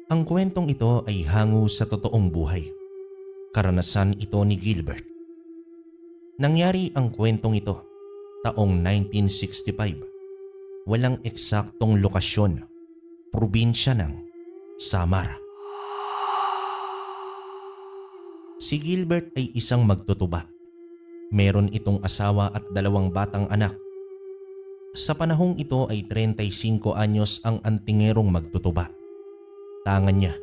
Ang kwentong ito ay hango sa totoong buhay. Karanasan ito ni Gilbert. Nangyari ang kwentong ito taong 1965. Walang eksaktong lokasyon, probinsya ng Samar. Si Gilbert ay isang magtutuba. Meron itong asawa at 2 batang anak. Sa panahong ito ay 35 anyos ang antingerong magtutuba. Tangan niya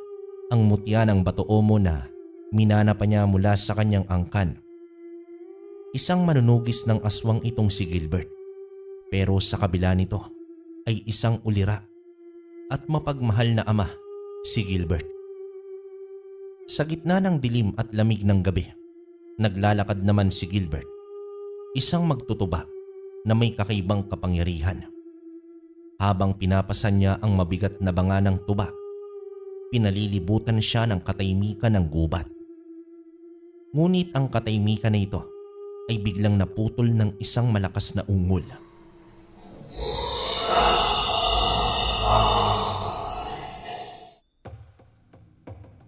ang mutya ng Bato-Omo na minana pa niya mula sa kanyang angkan. Isang manunugis ng aswang itong si Gilbert, pero sa kabila nito ay isang ulira at mapagmahal na ama si Gilbert. Sa gitna ng dilim at lamig ng gabi, naglalakad naman si Gilbert, isang magtutuba na may kakaibang kapangyarihan. Habang pinapasan niya ang mabigat na banga ng tuba, pinalilibutan siya ng katahimikan ng gubat. Ngunit ang katahimikan na ito ay biglang naputol ng isang malakas na ungol.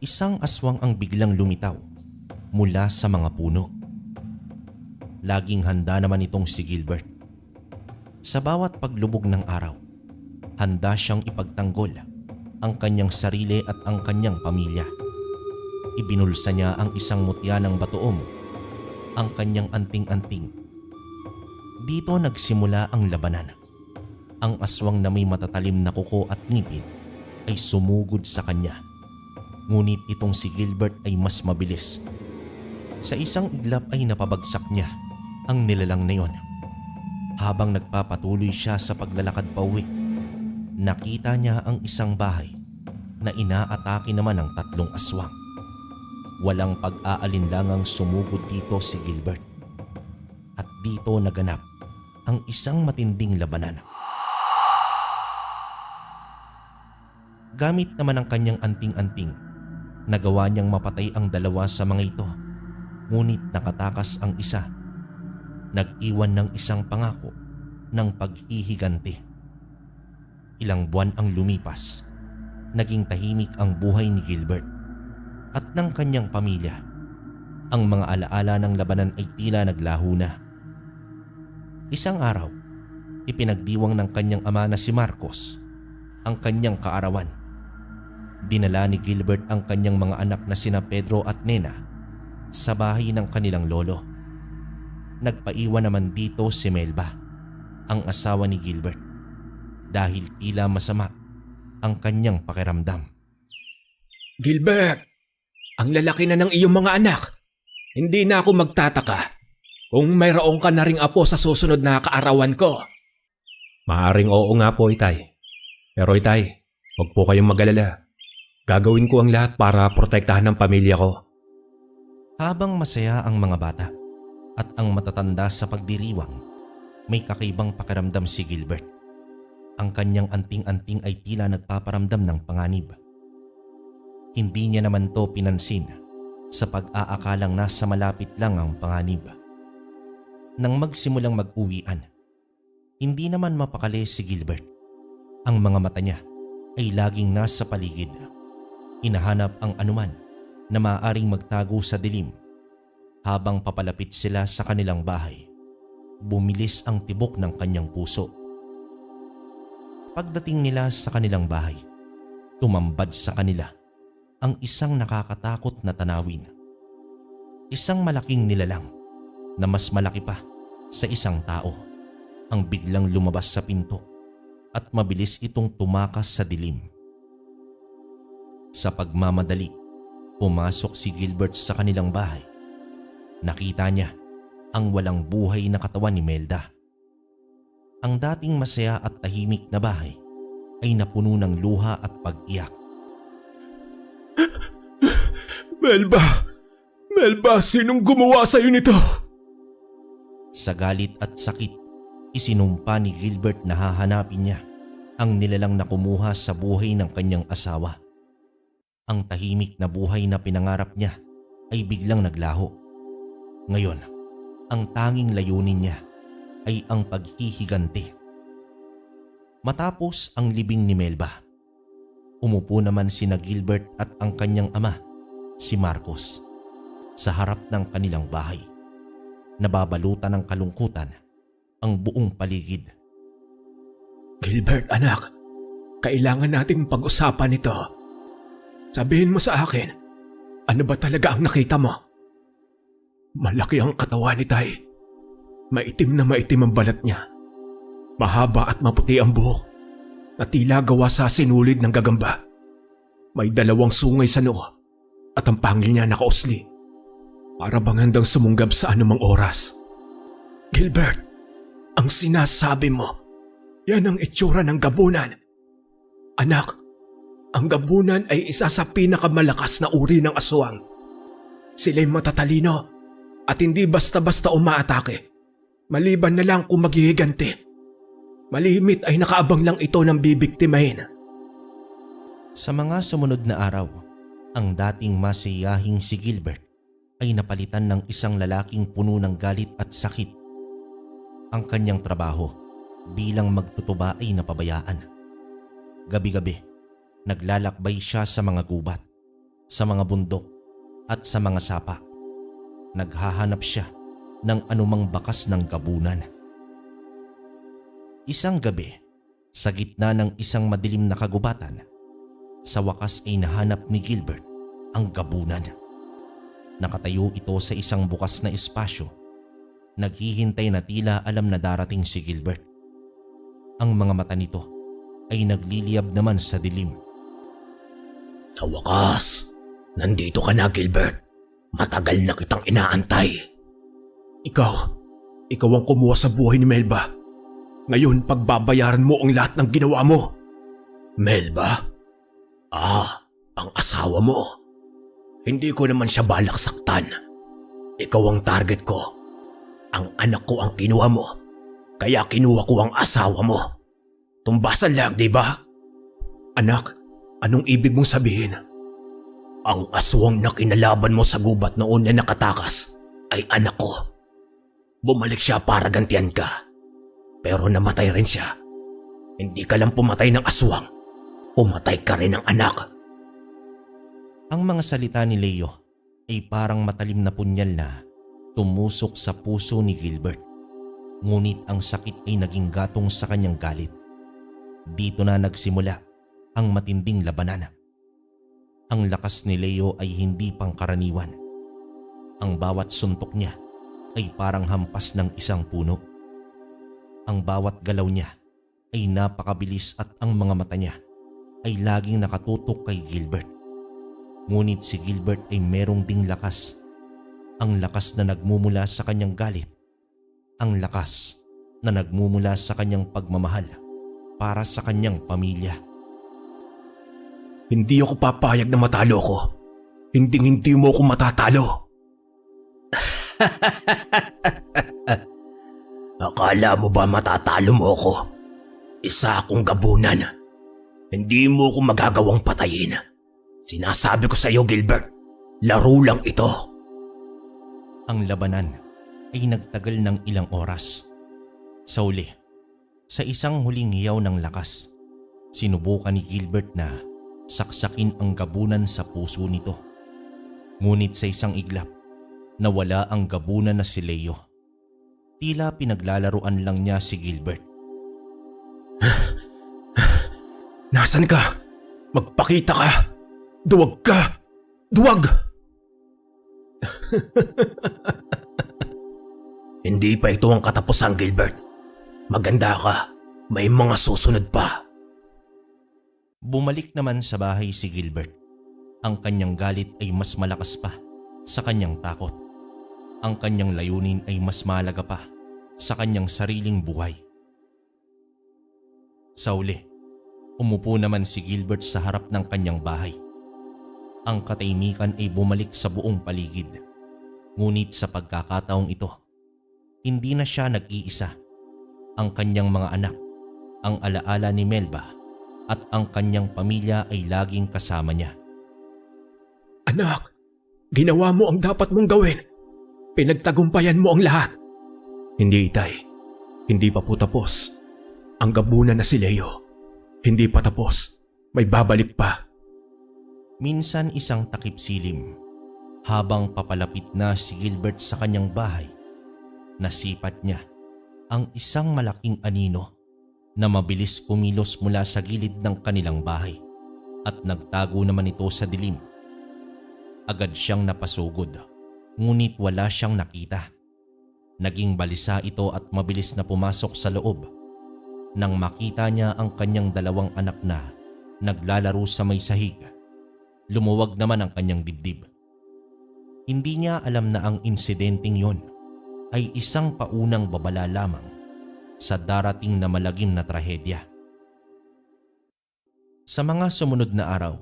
Isang aswang ang biglang lumitaw mula sa mga puno. Laging handa naman itong si Gilbert. Sa bawat paglubog ng araw, handa siyang ipagtanggol ang kanyang sarili at ang kanyang pamilya. Ibinulsa niya ang isang mutya ng Bato-Omo, ang kanyang anting-anting. Dito nagsimula ang labanan. Ang aswang na may matatalim na kuko at ngipin ay sumugod sa kanya. Ngunit itong si Gilbert ay mas mabilis. Sa isang iglap ay napabagsak niya ang nilalang na yon. Habang nagpapatuloy siya sa paglalakad pauwi, nakita niya ang isang bahay na inaatake naman ng 3 aswang. Walang pag-aalinlangang sumugod dito si Gilbert. At dito naganap ang isang matinding labanan. Gamit naman ang kanyang anting-anting, nagawa niyang mapatay ang 2 sa mga ito. Ngunit nakatakas ang isa. Nag-iwan ng isang pangako ng paghihiganti. Ilang buwan ang lumipas. Naging tahimik ang buhay ni Gilbert at ng kanyang pamilya. Ang mga alaala ng labanan ay tila naglaho na. Isang araw, ipinagdiwang ng kanyang ama na si Marcos ang kanyang kaarawan. Dinala ni Gilbert ang kanyang mga anak na sina Pedro at Nena sa bahay ng kanilang lolo. Nagpaiwan naman dito si Melba, ang asawa ni Gilbert, dahil tila masama ang kanyang pakiramdam. Gilbert, ang lalaki na ng iyong mga anak. Hindi na ako magtataka kung mayroong ka na ring apo sa susunod na kaarawan ko. Maaring oo nga po, Itay. Pero Itay, huwag po kayong mag-alala. Gagawin ko ang lahat para protektahan ang pamilya ko. Habang masaya ang mga bata at ang matatanda sa pagdiriwang, may kakaibang pakiramdam si Gilbert. Ang kanyang anting-anting ay tila nagpaparamdam ng panganib. Hindi niya naman to pinansin sa pag-aakalang nasa malapit lang ang panganib. Nang magsimulang mag-uwian, hindi naman mapakali si Gilbert. Ang mga mata niya ay laging nasa paligid. Hinahanap ang anuman na maaaring magtago sa dilim. Habang papalapit sila sa kanilang bahay, bumilis ang tibok ng kanyang puso. Pagdating nila sa kanilang bahay, tumambad sa kanila ang isang nakakatakot na tanawin. Isang malaking nilalang na mas malaki pa sa isang tao ang biglang lumabas sa pinto at mabilis itong tumakas sa dilim. Sa pagmamadali, pumasok si Gilbert sa kanilang bahay. Nakita niya ang walang buhay na katawan ni Melda. Ang dating masaya at tahimik na bahay ay napuno ng luha at pag-iyak. Melba! Melba, sinong gumawa sa'yo nito? Sa galit at sakit, isinumpa ni Gilbert na hahanapin niya ang nilalang na kumuha sa buhay ng kanyang asawa. Ang tahimik na buhay na pinangarap niya ay biglang naglaho. Ngayon, ang tanging layunin niya ay ang paghihiganti. Matapos ang libing ni Melba, Umupo naman sina Gilbert at ang kanyang ama, si Marcos, sa harap ng kanilang bahay. Nababalutan ng kalungkutan ang buong paligid. Gilbert anak, kailangan nating pag-usapan ito. Sabihin mo sa akin, ano ba talaga ang nakita mo? Malaki ang katawan ni Tay. Maitim na maitim ang balat niya. Mahaba at maputi ang buhok na tila gawa sa sinulid ng gagamba. May 2 sungay sa noo at ang pangil niya nakausli. Para bang handang sumunggab sa anumang oras. Gilbert, ang sinasabi mo, yan ang itsura ng gabunan. Anak, ang gabunan ay isa sa pinakamalakas na uri ng aswang. Sila'y matatalino at hindi basta-basta umaatake. Maliban na lang kung maghihiganti. Malimit ay nakaabang lang ito ng bibiktimahin. Sa mga sumunod na araw, ang dating masiyahing si Gilbert ay napalitan ng isang lalaking puno ng galit at sakit. Ang kanyang trabaho bilang magtutuba ay napabayaan. Gabi-gabi, naglalakbay siya sa mga gubat, sa mga bundok at sa mga sapa. Naghahanap siya ng anumang bakas ng gabunan. Isang gabi, sa gitna ng isang madilim na kagubatan, sa wakas ay nahanap ni Gilbert ang gabunan. Nakatayo ito sa isang bukas na espasyo. Naghihintay na tila alam na darating si Gilbert. Ang mga mata nito ay nagliliyab naman sa dilim. Sa wakas, nandito ka na, Gilbert. Matagal na kitang inaantay. Ikaw ang kumuha sa buhay ni Melba. Ngayon pagbabayaran mo ang lahat ng ginawa mo. Melba? Ang asawa mo. Hindi ko naman siya balak saktan. Ikaw ang target ko. Ang anak ko ang kinuha mo. Kaya kinuha ko ang asawa mo. Tumbasan lang, di ba? Anak, anong ibig mong sabihin? Ang aswang na kinalaban mo sa gubat noon na nakatakas ay anak ko. Bumalik siya para gantihan ka. Pero namatay rin siya. Hindi ka lang pumatay ng aswang. Pumatay ka rin ng anak. Ang mga salita ni Leo ay parang matalim na punyal na tumusok sa puso ni Gilbert. Ngunit ang sakit ay naging gatong sa kanyang galit. Dito na nagsimula ang matinding labanan. Ang lakas ni Leo ay hindi pangkaraniwan. Ang bawat suntok niya ay parang hampas ng isang puno. Ang bawat galaw niya ay napakabilis at ang mga mata niya ay laging nakatutok kay Gilbert. Ngunit si Gilbert ay merong ding lakas. Ang lakas na nagmumula sa kanyang galit. Ang lakas na nagmumula sa kanyang pagmamahal para sa kanyang pamilya. Hindi ako papayag na matalo ko. Hindi mo ako matatalo. Akala mo ba matatalo mo ako? Isa akong gabunan. Hindi mo ako magagawang patayin. Sinasabi ko sa iyo, Gilbert, laro lang ito. Ang labanan ay nagtagal ng ilang oras. Sa uli, sa isang huling hiyaw ng lakas, sinubukan ni Gilbert na saksakin ang gabunan sa puso nito. Ngunit sa isang iglap, nawala ang gabunan na si Leo. Tila pinaglalaruan lang niya si Gilbert. Nasaan ka? Magpakita ka! Duwag ka! Duwag! Hindi pa ito ang katapusan, Gilbert. Maganda ka. May mga susunod pa. Bumalik naman sa bahay si Gilbert. Ang kanyang galit ay mas malakas pa sa kanyang takot. Ang kanyang layunin ay mas mahalaga pa sa kanyang sariling buhay. Sa uli, umupo naman si Gilbert sa harap ng kanyang bahay. Ang katahimikan ay bumalik sa buong paligid. Ngunit sa pagkakataong ito, hindi na siya nag-iisa. Ang kanyang mga anak, ang alaala ni Melba at ang kanyang pamilya ay laging kasama niya. Anak, ginawa mo ang dapat mong gawin. Pinagtagumpayan mo ang lahat. Hindi, Itay. Hindi pa po tapos. Ang gabunan na si Leo. Hindi pa tapos. may babalik pa. Minsan isang takip silim. Habang papalapit na si Gilbert sa kanyang bahay, nasipat niya ang isang malaking anino na mabilis kumilos mula sa gilid ng kanilang bahay at nagtago naman ito sa dilim. Agad siyang napasugod, ngunit wala siyang nakita. Naging balisa ito at mabilis na pumasok sa loob. Nang makita niya ang kanyang dalawang anak na naglalaro sa may sahig, lumuwag naman ang kanyang dibdib. Hindi niya alam na ang insidenteng yon ay isang paunang babala lamang sa darating na malagim na trahedya. Sa mga sumunod na araw,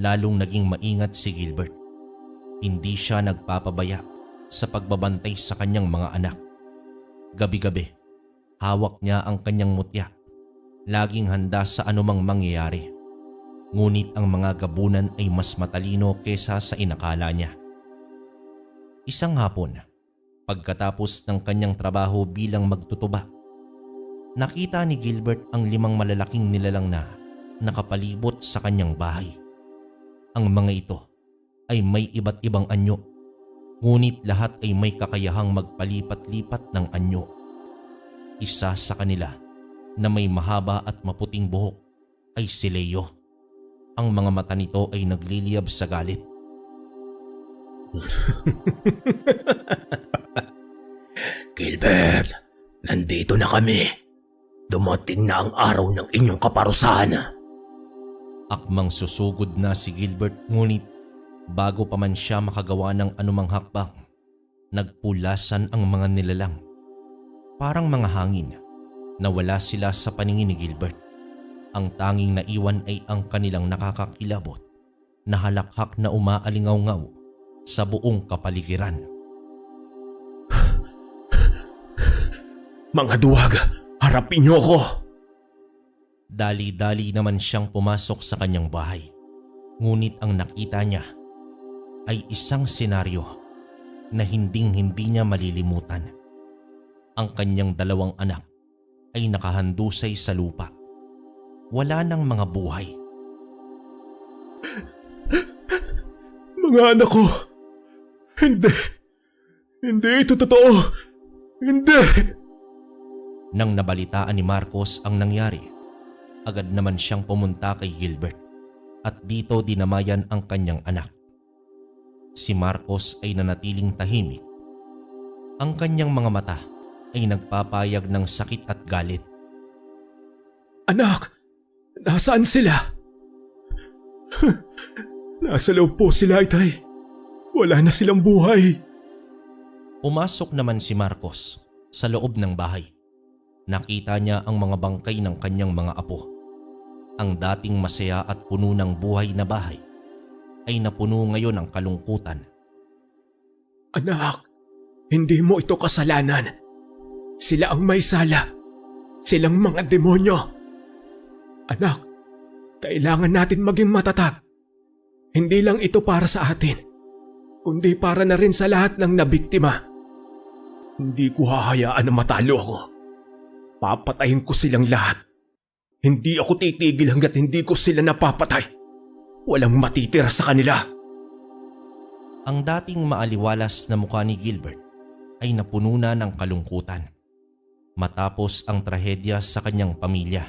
lalong naging maingat si Gilbert. Hindi siya nagpapabaya sa pagbabantay sa kanyang mga anak. Gabi-gabi, hawak niya ang kanyang mutya, laging handa sa anumang mangyayari. Ngunit ang mga gabunan ay mas matalino kesa sa inakala niya. Isang hapon, pagkatapos ng kanyang trabaho bilang magtutuba, nakita ni Gilbert ang 5 malalaking nilalang na nakapalibot sa kanyang bahay. Ang mga ito ay may iba't ibang anyo, ngunit lahat ay may kakayahang magpalipat-lipat ng anyo. Isa sa kanila na may mahaba at maputing buhok ay si Leo. Ang mga mata nito ay nagliliyab sa galit. Gilbert, nandito na kami. Dumating na ang araw ng inyong kaparusahan. Akmang susugod na si Gilbert, ngunit bago pa man siya makagawa ng anumang hakbang, nagpulasan ang mga nilalang. Parang mga hangin, nawala sila sa paningin ni Gilbert. Ang tanging naiwan ay ang kanilang nakakakilabot na halakhak na umaalingaw-ngaw sa buong kapaligiran. Mga duwag, harapin niyo ako! Dali-dali naman siyang pumasok sa kanyang bahay. Ngunit ang nakita niya ay isang senaryo na hinding-hindi niya malilimutan. Ang kanyang 2 anak ay nakahandusay sa lupa. Wala nang mga buhay. Mga anak ko! Hindi! Hindi ito totoo! Hindi! Nang nabalitaan ni Marcos ang nangyari, agad naman siyang pumunta kay Gilbert at dito dinamayan ang kanyang anak. Si Marcos ay nanatiling tahimik. Ang kanyang mga mata ay nagpapayag ng sakit at galit. Anak! Nasaan sila? Nasa loob po sila, Itay. Wala na silang buhay. Pumasok naman si Marcos sa loob ng bahay. Nakita niya ang mga bangkay ng kanyang mga apo. Ang dating masaya at puno ng buhay na bahay ay napuno ngayon ng kalungkutan. Anak, hindi mo ito kasalanan. Sila ang may sala. Silang mga demonyo. Anak, kailangan natin maging matatag. Hindi lang ito para sa atin, kundi para na rin sa lahat ng nabiktima. Hindi ko hahayaan na matalo ako. Papatayin ko silang lahat. Hindi ako titigil hanggat hindi ko sila napapatay. Walang matitira sa kanila. Ang dating maaliwalas na mukha ni Gilbert ay napuno na ng kalungkutan. Matapos ang trahedya sa kanyang pamilya,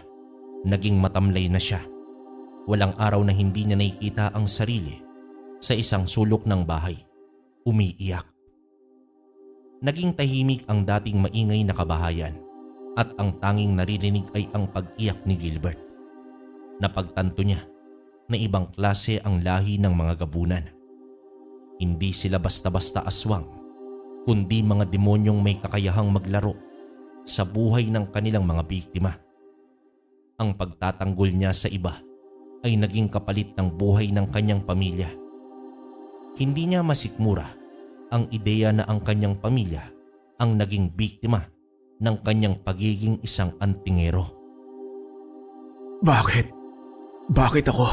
naging matamlay na siya. Walang araw na hindi niya nakikita ang sarili sa isang sulok ng bahay, umiiyak. Naging tahimik ang dating maingay na kabahayan at ang tanging naririnig ay ang pag-iyak ni Gilbert. Napagtanto niya na ibang klase ang lahi ng mga gabunan. Hindi sila basta-basta aswang, kundi mga demonyong may kakayahang maglaro sa buhay ng kanilang mga biktima. Ang pagtatanggol niya sa iba ay naging kapalit ng buhay ng kanyang pamilya. Hindi niya masikmura ang ideya na ang kanyang pamilya ang naging biktima ng kanyang pagiging isang antingero. Bakit? Bakit ako?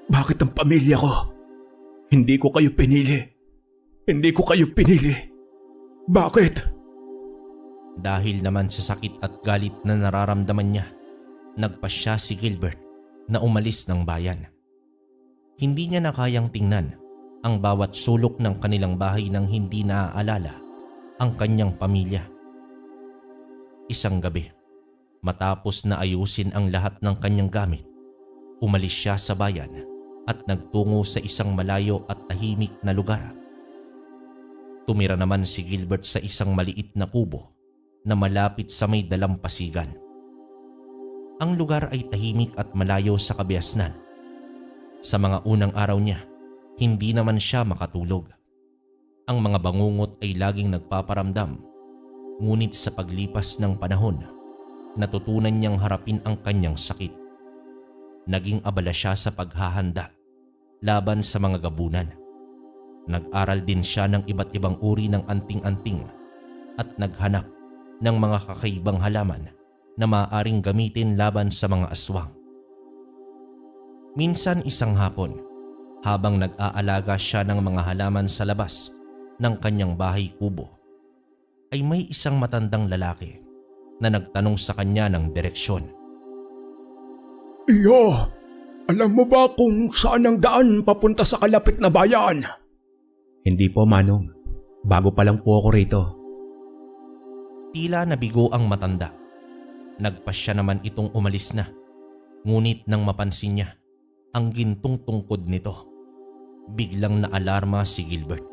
Bakit ang pamilya ko? Hindi ko kayo pinili. Hindi ko kayo pinili. Bakit? Dahil naman sa sakit at galit na nararamdaman niya, nagpasya si Gilbert na umalis ng bayan. Hindi niya na kayang tingnan ang bawat sulok ng kanilang bahay nang hindi naaalala ang kanyang pamilya. Isang gabi, matapos na ayusin ang lahat ng kanyang gamit, umalis siya sa bayan at nagtungo sa isang malayo at tahimik na lugar. Tumira naman si Gilbert sa isang maliit na kubo na malapit sa may dalampasigan. Ang lugar ay tahimik at malayo sa kabiasnan. Sa mga unang araw niya, hindi naman siya makatulog. Ang mga bangungot ay laging nagpaparamdam, ngunit sa paglipas ng panahon, natutunan niyang harapin ang kanyang sakit. Naging abala siya sa paghahanda laban sa mga gabunan. Nag-aral din siya ng iba't ibang uri ng anting-anting at naghanap ng mga kakaibang halaman na maaaring gamitin laban sa mga aswang. Minsan isang hapon, habang nag-aalaga siya ng mga halaman sa labas ng kanyang bahay kubo, ay may isang matandang lalaki na nagtanong sa kanya ng direksyon. Iyo, alam mo ba kung saan ang daan papunta sa kalapit na bayan? Hindi po, Manong. Bago pa lang po ako rito. Tila nabigo ang matanda. Nagpasya naman itong umalis na. Ngunit nang mapansin niya ang gintong tungkod nito, biglang naalarma si Gilbert.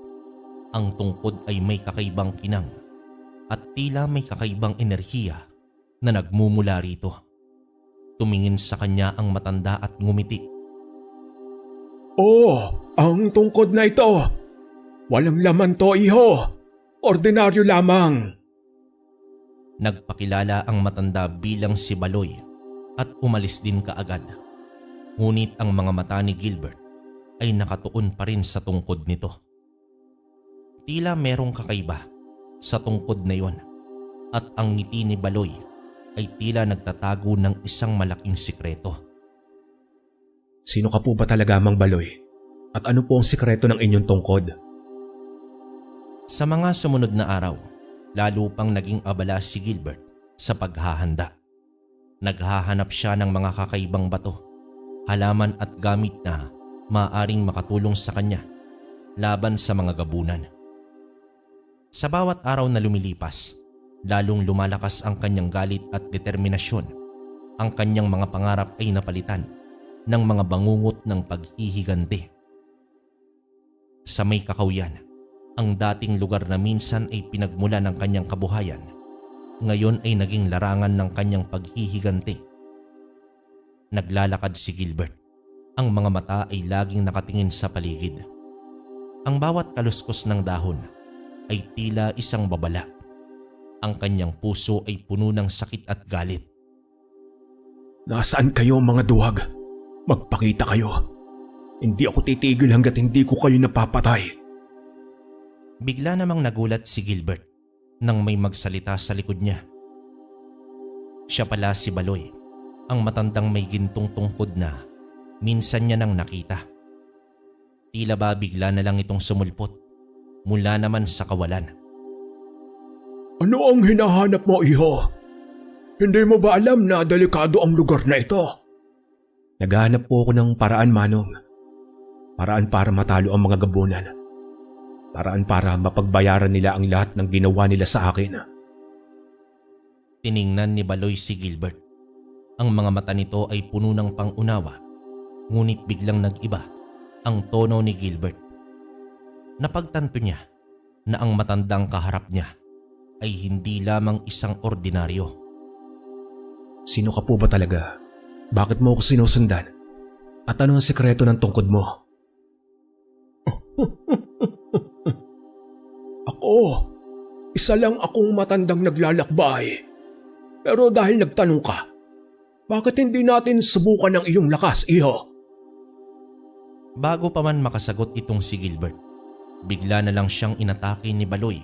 Ang tungkod ay may kakaibang kinang at tila may kakaibang enerhiya na nagmumula rito. Tumingin sa kanya ang matanda at ngumiti. Oh, ang tungkod na ito. Walang laman to, iho. Ordinaryo lamang. Nagpakilala ang matanda bilang si Baloy at umalis din kaagad. Ngunit ang mga mata ni Gilbert ay nakatuon pa rin sa tungkod nito. Tila merong kakaiba sa tungkod na yon at ang ngiti ni Baloy ay tila nagtatago ng isang malaking sikreto. Sino ka po ba talaga, Mang Baloy? At ano po ang sikreto ng inyong tungkod? Sa mga sumunod na araw, lalo pang naging abala si Gilbert sa paghahanda. Naghahanap siya ng mga kakaibang bato, halaman at gamit na maaaring makatulong sa kanya laban sa mga gabunan. Sa bawat araw na lumilipas, lalong lumalakas ang kanyang galit at determinasyon. Ang kanyang mga pangarap ay napalitan ng mga bangungot ng paghihiganti. Sa may kakauyan, ang dating lugar na minsan ay pinagmula ng kanyang kabuhayan, ngayon ay naging larangan ng kanyang paghihiganti. Naglalakad si Gilbert. Ang mga mata ay laging nakatingin sa paligid. Ang bawat kaluskos ng dahon ay tila isang babala. Ang kanyang puso ay puno ng sakit at galit. Nasaan kayo mga duwag? Magpakita kayo. Hindi ako titigil hanggat hindi ko kayo napapatay. Bigla namang nagulat si Gilbert nang may magsalita sa likod niya. Siya pala si Baloy, ang matandang may gintong tungkod na minsan niya nang nakita. Tila ba bigla na lang itong sumulpot mula naman sa kawalan. Ano ang hinahanap mo, iho? Hindi mo ba alam na delikado ang lugar na ito? Naghahanap po ako ng paraan, Manong. Paraan para matalo ang mga gabunan. Paraan para mapagbayaran nila ang lahat ng ginawa nila sa akin. Tiningnan ni Baloy si Gilbert. Ang mga mata nito ay puno ng pangunawa, ngunit biglang nag-iba ang tono ni Gilbert. Napagtanto niya na ang matandang kaharap niya ay hindi lamang isang ordinaryo. Sino ka po ba talaga? Bakit mo ako sinusundan? At ano ang sikreto ng tungkod mo? Ako, isa lang akong matandang naglalakbay. Pero dahil nagtanong ka, bakit hindi natin subukan ang iyong lakas, iho? Bago pa man makasagot itong si Gilbert, bigla na lang siyang inatake ni Baloy.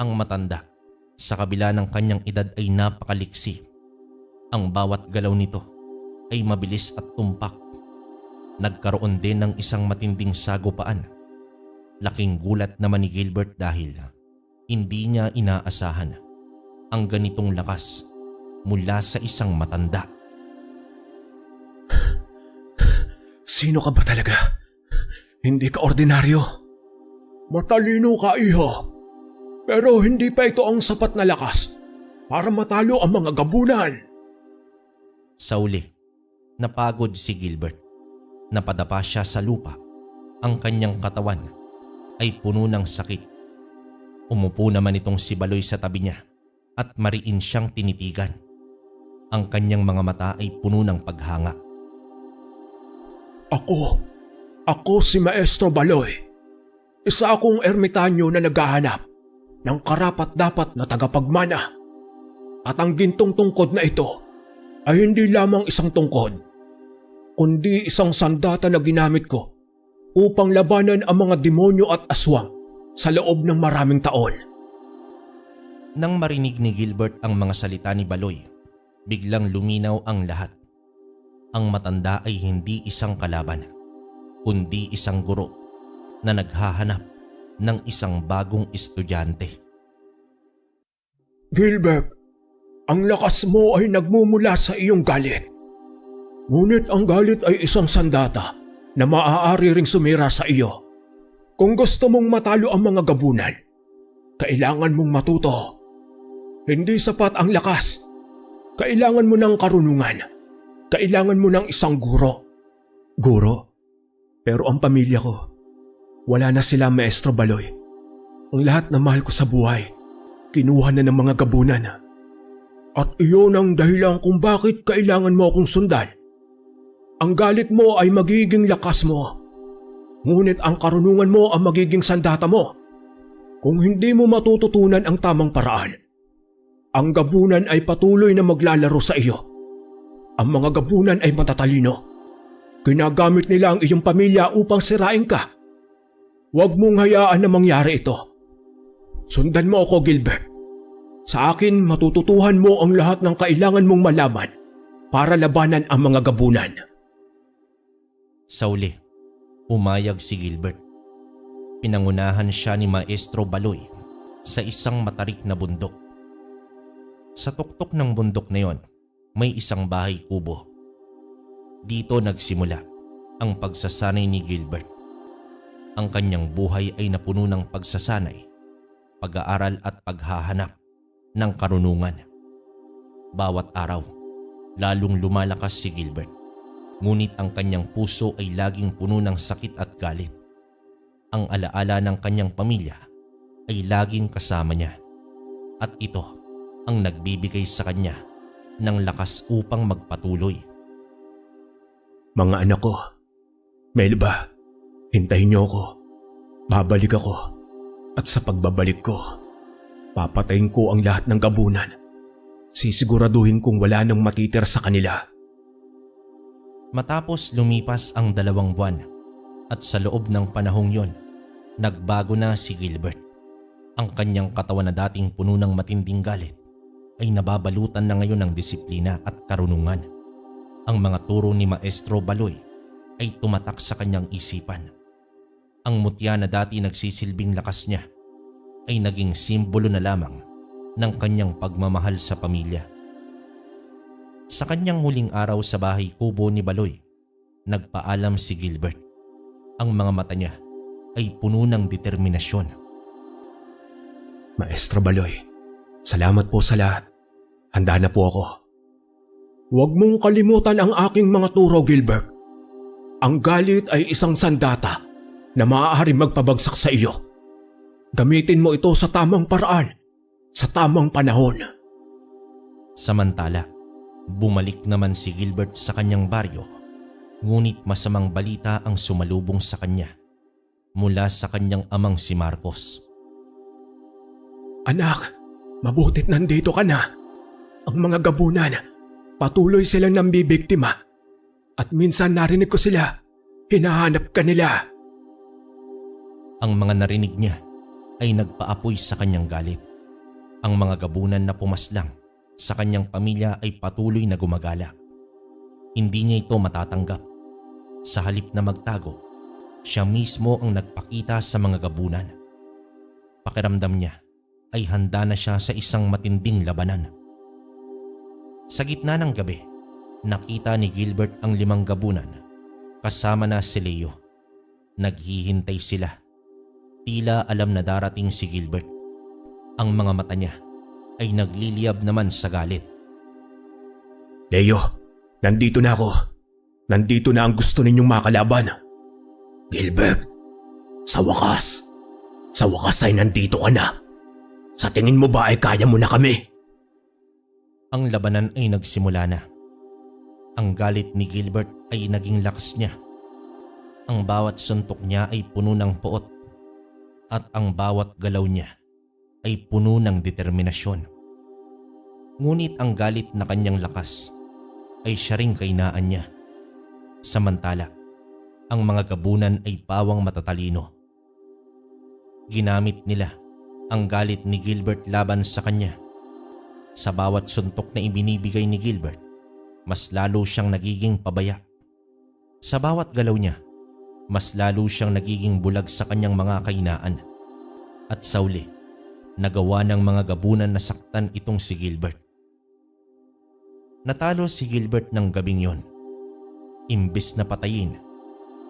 Ang matanda, sa kabila ng kanyang edad ay napakaliksi. Ang bawat galaw nito ay mabilis at tumpak. Nagkaroon din ng isang matinding sagupaan. Laking gulat naman ni Gilbert dahil hindi niya inaasahan ang ganitong lakas mula sa isang matanda. Sino ka ba talaga? Hindi ka ordinaryo. Matalino ka, iho. Pero hindi pa ito ang sapat na lakas para matalo ang mga gabunan. Sa uli, napagod si Gilbert. Napadapa siya sa lupa. Ang kanyang katawan ay puno ng sakit. Umupo naman itong si Baloy sa tabi niya at mariin siyang tinitigan. Ang kanyang mga mata ay puno ng paghanga. Ako si Maestro Baloy. Isa akong ermitanyo na naghahanap ng karapat-dapat na tagapagmana. At ang gintong tungkod na ito ay hindi lamang isang tungkod, kundi isang sandata na ginamit ko upang labanan ang mga demonyo at aswang sa loob ng maraming taon. Nang marinig ni Gilbert ang mga salita ni Baloy, biglang luminaw ang lahat. Ang matanda ay hindi isang kalaban, kundi isang guro na naghahanap ng isang bagong estudyante. Gilbert, ang lakas mo ay nagmumula sa iyong galit. Ngunit ang galit ay isang sandata na maaari ring sumira sa iyo. Kung gusto mong matalo ang mga gabunan, kailangan mong matuto. Hindi sapat ang lakas. Kailangan mo ng karunungan. Kailangan mo ng isang guro. Guro? Pero ang pamilya ko, wala na sila, Maestro Baloy. Ang lahat na mahal ko sa buhay, kinuha na ng mga gabunan. At iyon ang dahilan kung bakit kailangan mo akong sundan. Ang galit mo ay magiging lakas mo. Ngunit ang karunungan mo ang magiging sandata mo. Kung hindi mo matututunan ang tamang paraan, ang gabunan ay patuloy na maglalaro sa iyo. Ang mga gabunan ay matatalino. Ginagamit nila ang iyong pamilya upang sirain ka. Huwag mong hayaan na mangyari ito. Sundan mo ako, Gilbert. Sa akin, matututuhan mo ang lahat ng kailangan mong malaman para labanan ang mga gabunan. Sa uli, umayag si Gilbert. Pinangunahan siya ni Maestro Baloy sa isang matarik na bundok. Sa tuktok ng bundok na yon, may isang bahay kubo. Dito nagsimula ang pagsasanay ni Gilbert. Ang kanyang buhay ay napuno ng pagsasanay, pag-aaral at paghahanap ng karunungan. Bawat araw, lalong lumalakas si Gilbert. Ngunit ang kanyang puso ay laging puno ng sakit at galit. Ang alaala ng kanyang pamilya ay laging kasama niya. At ito ang nagbibigay sa kanya ng lakas upang magpatuloy. Mga anak ko, Melba, hintayin niyo ako. Babalik ako. At sa pagbabalik ko, papatayin ko ang lahat ng gabunan. Sisiguraduhin kong wala nang matitira sa kanila. Matapos lumipas ang 2 buwan at sa loob ng panahong yon, nagbago na si Gilbert. Ang kanyang katawan na dating puno ng matinding galit ay nababalutan na ngayon ng disiplina at karunungan. Ang mga turo ni Maestro Baloy ay tumatak sa kanyang isipan. Ang mutya na dati nagsisilbing lakas niya ay naging simbolo na lamang ng kanyang pagmamahal sa pamilya. Sa kanyang huling araw sa bahay kubo ni Baloy, nagpaalam si Gilbert. Ang mga mata niya ay puno ng determinasyon. Maestro Baloy, salamat po sa lahat. Handa na po ako. Huwag mong kalimutan ang aking mga turo, Gilbert. Ang galit ay isang sandata na maaaring magpabagsak sa iyo. Gamitin mo ito sa tamang paraan, sa tamang panahon. Samantala, bumalik naman si Gilbert sa kanyang baryo, ngunit masamang balita ang sumalubong sa kanya mula sa kanyang amang si Marcos. Anak, mabutit nandito ka na. Ang mga gabunan, patuloy silang nambibiktima. At minsan narinig ko sila, hinahanap ka nila. Ang mga narinig niya ay nagpaapoy sa kanyang galit. Ang mga gabunan na pumaslang sa kanyang pamilya ay patuloy na gumagala. Hindi niya ito matatanggap. Sa halip na magtago, siya mismo ang nagpakita sa mga gabunan. Pakiramdam niya ay handa na siya sa isang matinding labanan. Sa gitna ng gabi, nakita ni Gilbert ang 5 gabunan Kasama na si Leo. Naghihintay sila. Tila alam na darating si Gilbert. Ang mga mata niya ay nagliliyab naman sa galit. Leo, nandito na ako. Nandito na ang gusto ninyong makalaban. Gilbert, sa wakas ay nandito ka na. Sa tingin mo ba ay kaya mo na kami? Ang labanan ay nagsimula na. Ang galit ni Gilbert ay naging lakas niya. Ang bawat suntok niya ay puno ng puot at ang bawat galaw niya ay puno ng determinasyon. Ngunit ang galit na kanyang lakas ay siya ring kainaan niya. Samantala, ang mga gabunan ay pawang matatalino. Ginamit nila ang galit ni Gilbert laban sa kanya. Sa bawat suntok na ibinibigay ni Gilbert, mas lalo siyang nagiging pabaya. Sa bawat galaw niya, mas lalo siyang nagiging bulag sa kanyang mga kainaan. At sa uli, nagawa ng mga gabunan na saktan itong si Gilbert. Natalo si Gilbert ng gabing yon. Imbis na patayin,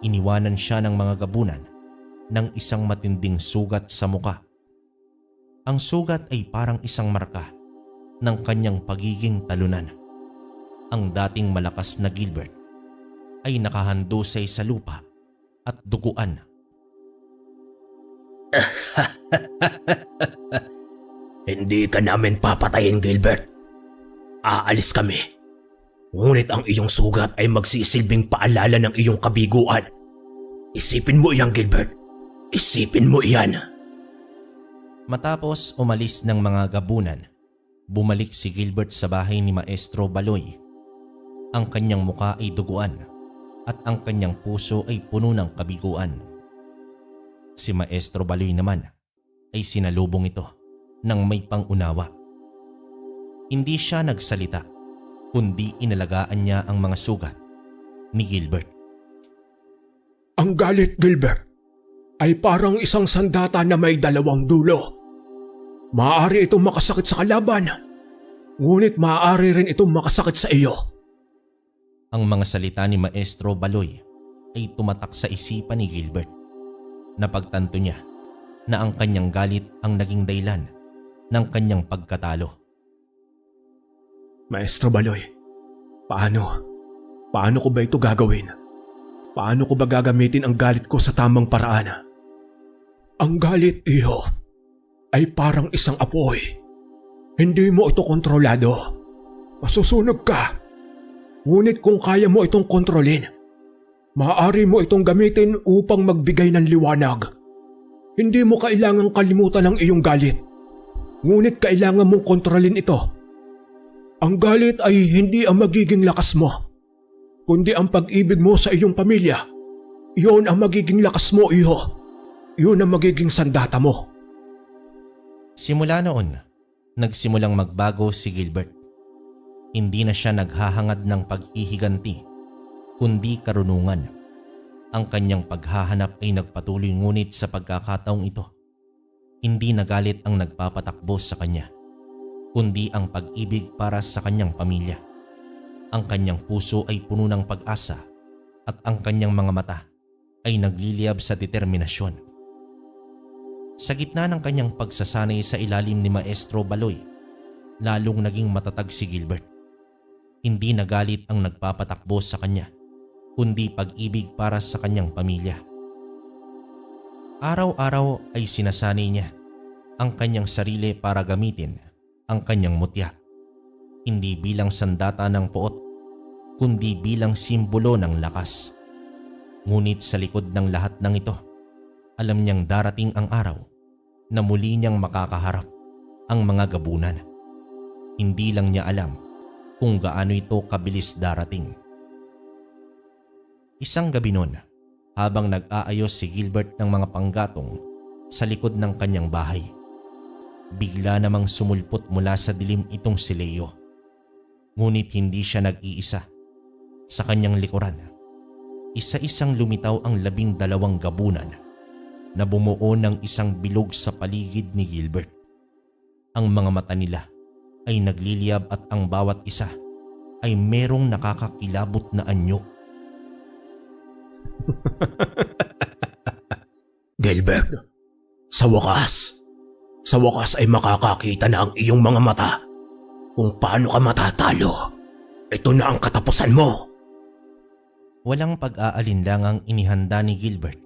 iniwanan siya ng mga gabunan ng isang matinding sugat sa muka. Ang sugat ay parang isang marka ng kanyang pagiging talunan. Ang dating malakas na Gilbert ay nakahandusay sa lupa at duguan. Hindi ka namin papatayin, Gilbert. Aalis kami. Ngunit ang iyong sugat ay magsisilbing paalala ng iyong kabiguan. Isipin mo iyan, Gilbert. Isipin mo iyan. Matapos umalis ng mga gabunan, bumalik si Gilbert sa bahay ni Maestro Baloy. Ang kanyang muka ay duguan at ang kanyang puso ay puno ng kabiguan. Si Maestro Baloy naman ay sinalubong ito ng may pangunawa. Hindi siya nagsalita, kundi inalagaan niya ang mga sugat ni Gilbert. Ang galit, Gilbert, ay parang isang sandata na may dalawang dulo. Maaari itong makasakit sa kalaban, ngunit maaari rin itong makasakit sa iyo. Ang mga salita ni Maestro Baloy ay tumatak sa isipan ni Gilbert. Napagtanto niya na ang kanyang galit ang naging dahilan ng kanyang pagkatalo. Maestro Baloy, paano ko ba ito gagawin? Paano ko ba gagamitin ang galit ko sa tamang paraan? Ang galit, iyo, ay parang isang apoy. Hindi mo ito kontrolado. Masusunog ka. Ngunit kung kaya mo itong kontrolin, maaari mo itong gamitin upang magbigay ng liwanag. Hindi mo kailangang kalimutan ang iyong galit. Ngunit kailangan mong kontrolin ito. Ang galit ay hindi ang magiging lakas mo, kundi ang pag-ibig mo sa iyong pamilya. Iyon ang magiging lakas mo, iyo. Iyon ang magiging sandata mo. Simula noon, nagsimulang magbago si Gilbert. Hindi na siya naghahangad ng paghihiganti, kundi karunungan. Ang kanyang paghahanap ay nagpatuloy, ngunit sa pagkakataong ito, hindi nagalit ang nagpapatakbo sa kanya, kundi ang pag-ibig para sa kanyang pamilya. Ang kanyang puso ay puno ng pag-asa at ang kanyang mga mata ay nagliliyab sa determinasyon. Sa gitna ng kanyang pagsasanay sa ilalim ni Maestro Baloy, lalong naging matatag si Gilbert. Hindi nagalit ang nagpapatakbo sa kanya, kundi pag-ibig para sa kanyang pamilya. Araw-araw ay sinasanay niya ang kanyang sarili para gamitin ang kanyang mutya, hindi bilang sandata ng puot, kundi bilang simbolo ng lakas. Ngunit sa likod ng lahat ng ito, alam niyang darating ang araw na muli niyang makakaharap ang mga gabunan. Hindi lang niya alam kung gaano ito kabilis darating. Isang gabi noon, habang nag-aayos si Gilbert ng mga panggatong sa likod ng kanyang bahay, bigla namang sumulpot mula sa dilim itong si Leo. Ngunit hindi siya nag-iisa. Sa kanyang likuran, isa-isang lumitaw ang 12 gabunan na bumuo ng isang bilog sa paligid ni Gilbert. Ang mga mata nila ay nagliliyab at ang bawat isa ay merong nakakakilabot na anyo. Gilbert, sa wakas ay makakakita na ang iyong mga mata kung paano ka matatalo. Ito na ang katapusan mo. Walang pag-aalinlangang inihanda ni Gilbert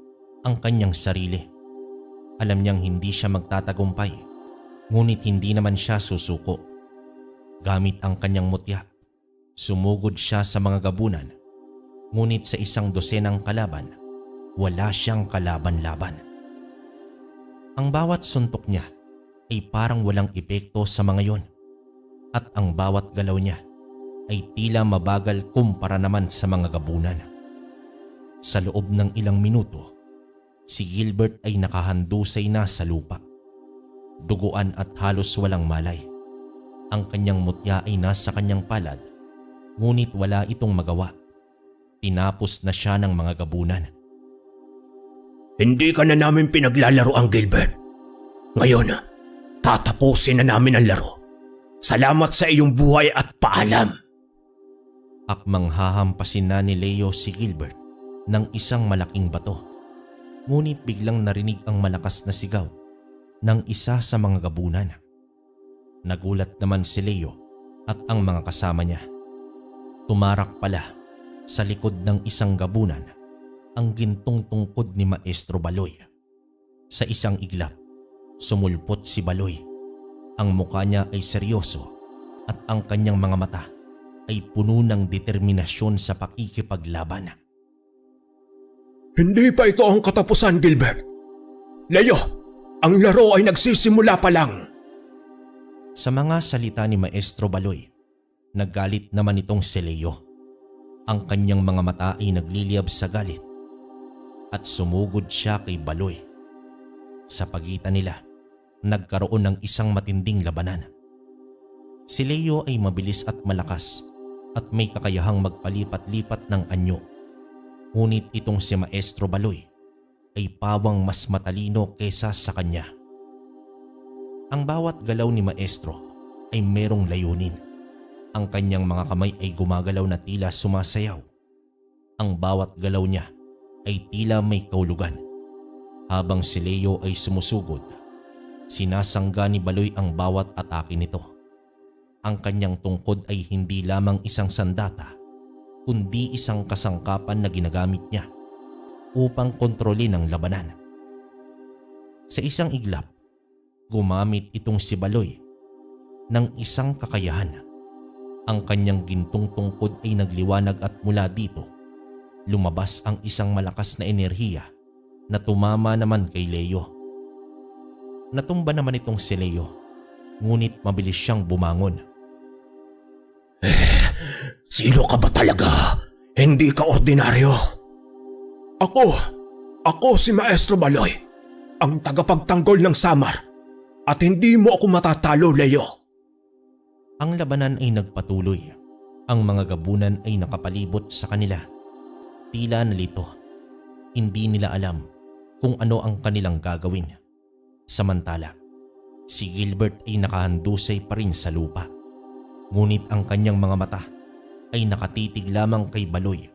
ang kanyang sarili. Alam niyang hindi siya magtatagumpay, ngunit hindi naman siya susuko. Gamit ang kanyang mutya, sumugod siya sa mga gabunan, ngunit sa isang dosenang kalaban, wala siyang kalaban-laban. Ang bawat suntok niya ay parang walang epekto sa mga yon, at ang bawat galaw niya ay tila mabagal kumpara naman sa mga gabunan. Sa loob ng ilang minuto, si Gilbert ay nakahandusay na sa lupa. Duguan at halos walang malay. Ang kanyang mutya ay nasa kanyang palad, ngunit wala itong magawa. Tinapos na siya ng mga gabunan. Hindi ka na namin pinaglalaro ang Gilbert. Ngayon, tatapusin na namin ang laro. Salamat sa iyong buhay at paalam. Akmang hahampasin na ni Leo si Gilbert ng isang malaking bato. Ngunit biglang narinig ang malakas na sigaw ng isa sa mga gabunan. Nagulat naman si Leo at ang mga kasama niya. Tumarak pala sa likod ng isang gabunan ang gintong tungkod ni Maestro Baloy. Sa isang iglap, sumulpot si Baloy. Ang mukha niya ay seryoso at ang kanyang mga mata ay puno ng determinasyon sa pakikipaglaban. Hindi pa ito ang katapusan, Gilbert. Leo, ang laro ay nagsisimula pa lang. Sa mga salita ni Maestro Baloy, naggalit naman itong si Leo. Ang kanyang mga mata ay nagliliyab sa galit at sumugod siya kay Baloy. Sa pagitan nila, nagkaroon ng isang matinding labanan. Si Leo ay mabilis at malakas at may kakayahang magpalipat-lipat ng anyo. Ngunit itong si Maestro Baloy ay pawang mas matalino kesa sa kanya. Ang bawat galaw ni Maestro ay merong layunin. Ang kanyang mga kamay ay gumagalaw na tila sumasayaw. Ang bawat galaw niya ay tila may kaulugan. Habang si Leo ay sumusugod, sinasangga ni Baloy ang bawat atake nito. Ang kanyang tungkod ay hindi lamang isang sandata, kundi isang kasangkapan na ginagamit niya upang kontrolin ang labanan. Sa isang iglap, gumamit itong si Baloy ng isang kakayahan. Ang kanyang gintong tungkod ay nagliwanag at mula dito, lumabas ang isang malakas na enerhiya na tumama naman kay Leo. Natumba naman itong si Leo, ngunit mabilis siyang bumangon. Sino ka ba talaga? Hindi ka ordinaryo. Ako si Maestro Baloy, ang tagapagtanggol ng Samar. At hindi mo ako matatalo, Leo. Ang labanan ay nagpatuloy. Ang mga gabunan ay nakapalibot sa kanila. Tila nalito. Hindi nila alam kung ano ang kanilang gagawin. Samantala, si Gilbert ay nakahandusay pa rin sa lupa. Ngunit ang kanyang mga mata ay nakatitig lamang kay Baloy.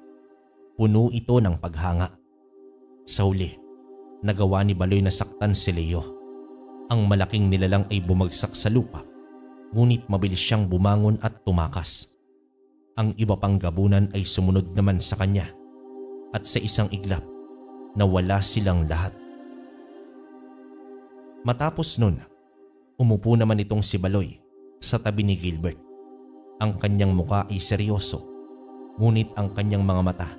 Puno ito ng paghanga. Sa huli, nagawa ni Baloy na saktan si Leo. Ang malaking nilalang ay bumagsak sa lupa, ngunit mabilis siyang bumangon at tumakas. Ang iba pang gabunan ay sumunod naman sa kanya at sa isang iglap, nawala silang lahat. Matapos nun, umupo naman itong si Baloy sa tabi ni Gilbert. Ang kanyang muka ay seryoso, ngunit ang kanyang mga mata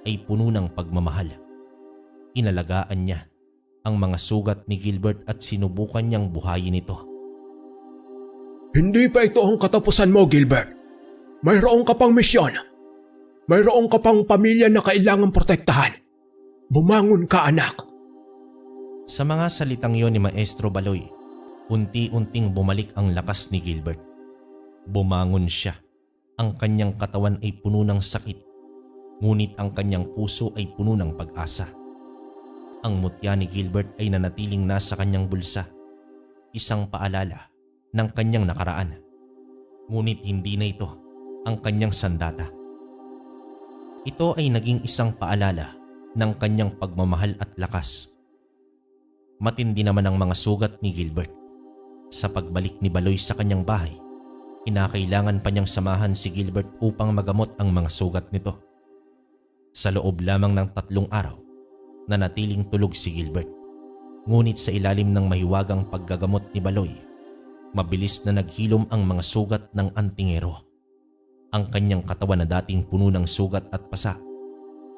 ay puno ng pagmamahal. Inalagaan niya ang mga sugat ni Gilbert at sinubukan niyang buhayin ito. Hindi pa ito ang katapusan mo, Gilbert. Mayroon ka pang misyon. Mayroon ka pang pamilya na kailangang protektahan. Bumangon ka, anak. Sa mga salitang yon ni Maestro Baloy, unti-unting bumalik ang lakas ni Gilbert. Bumangon siya. Ang kanyang katawan ay puno ng sakit, ngunit ang kanyang puso ay puno ng pag-asa. Ang mutya ni Gilbert ay nanatiling nasa kanyang bulsa, isang paalala ng kanyang nakaraan. Ngunit hindi na ito ang kanyang sandata. Ito ay naging isang paalala ng kanyang pagmamahal at lakas. Matindi naman ang mga sugat ni Gilbert. Sa pagbalik ni Baloy sa kanyang bahay, kinakailangan pa niyang samahan si Gilbert upang magamot ang mga sugat nito. Sa loob lamang ng 3 araw, nanatiling tulog si Gilbert. Ngunit sa ilalim ng mahiwagang paggagamot ni Baloy, mabilis na naghilom ang mga sugat ng antingero. Ang kanyang katawan na dating puno ng sugat at pasa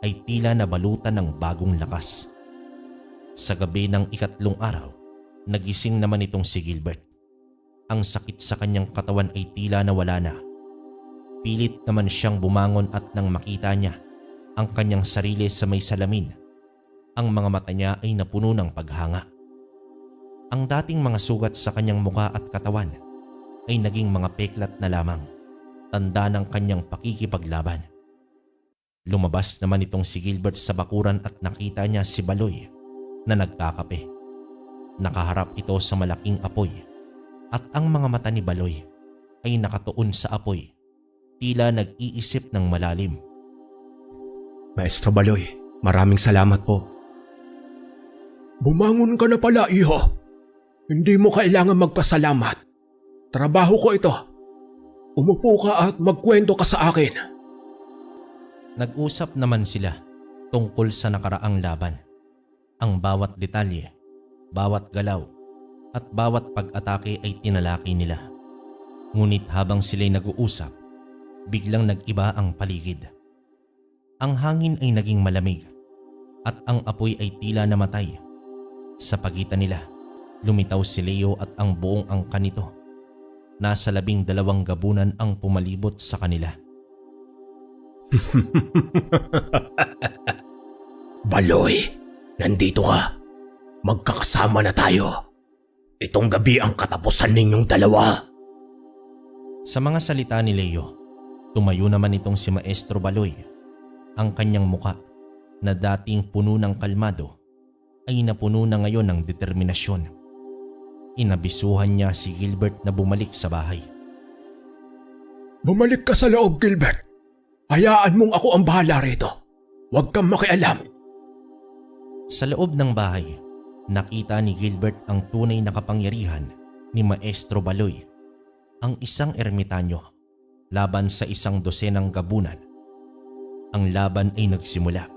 ay tila nabalutan ng bagong lakas. Sa gabi ng 3 araw, nagising naman itong si Gilbert. Ang sakit sa kanyang katawan ay tila nawala na. Pilit naman siyang bumangon at nang makita niya ang kanyang sarili sa may salamin, ang mga mata niya ay napuno ng paghanga. Ang dating mga sugat sa kanyang muka at katawan ay naging mga peklat na lamang, tanda ng kanyang pakikipaglaban. Lumabas naman itong si Gilbert sa bakuran at nakita niya si Baloy na nagkakape. Nakaharap ito sa malaking apoy at ang mga mata ni Baloy ay nakatuon sa apoy, tila nag-iisip ng malalim. Maestro Baloy, maraming salamat po. Bumangon ka na pala, iho. Hindi mo kailangan magpasalamat. Trabaho ko ito. Umupo ka at magkwento ka sa akin. Nag-usap naman sila tungkol sa nakaraang laban. Ang bawat detalye, bawat galaw at bawat pag-atake ay tinalaki nila. Ngunit habang sila'y nag-uusap, biglang nag-iba ang paligid. Ang hangin ay naging malamig at ang apoy ay tila namatay. Sa pagitan nila, lumitaw si Leo at ang buong angkan nito. Nasa 12 gabunan ang pumalibot sa kanila. Baloy, nandito ka. Magkakasama na tayo. Itong gabi ang katapusan ninyong dalawa. Sa mga salita ni Leo, tumayo naman itong si Maestro Baloy. Ang kanyang muka na dating puno ng kalmado ay napuno na ngayon ng determinasyon. Inabisuhan niya si Gilbert na bumalik sa bahay. Bumalik ka sa loob, Gilbert. Hayaan mong ako ang bahala rito. Huwag kang makialam. Sa loob ng bahay, nakita ni Gilbert ang tunay na kapangyarihan ni Maestro Baloy, ang isang ermitanyo laban sa 12 gabunan. Ang laban ay nagsimula.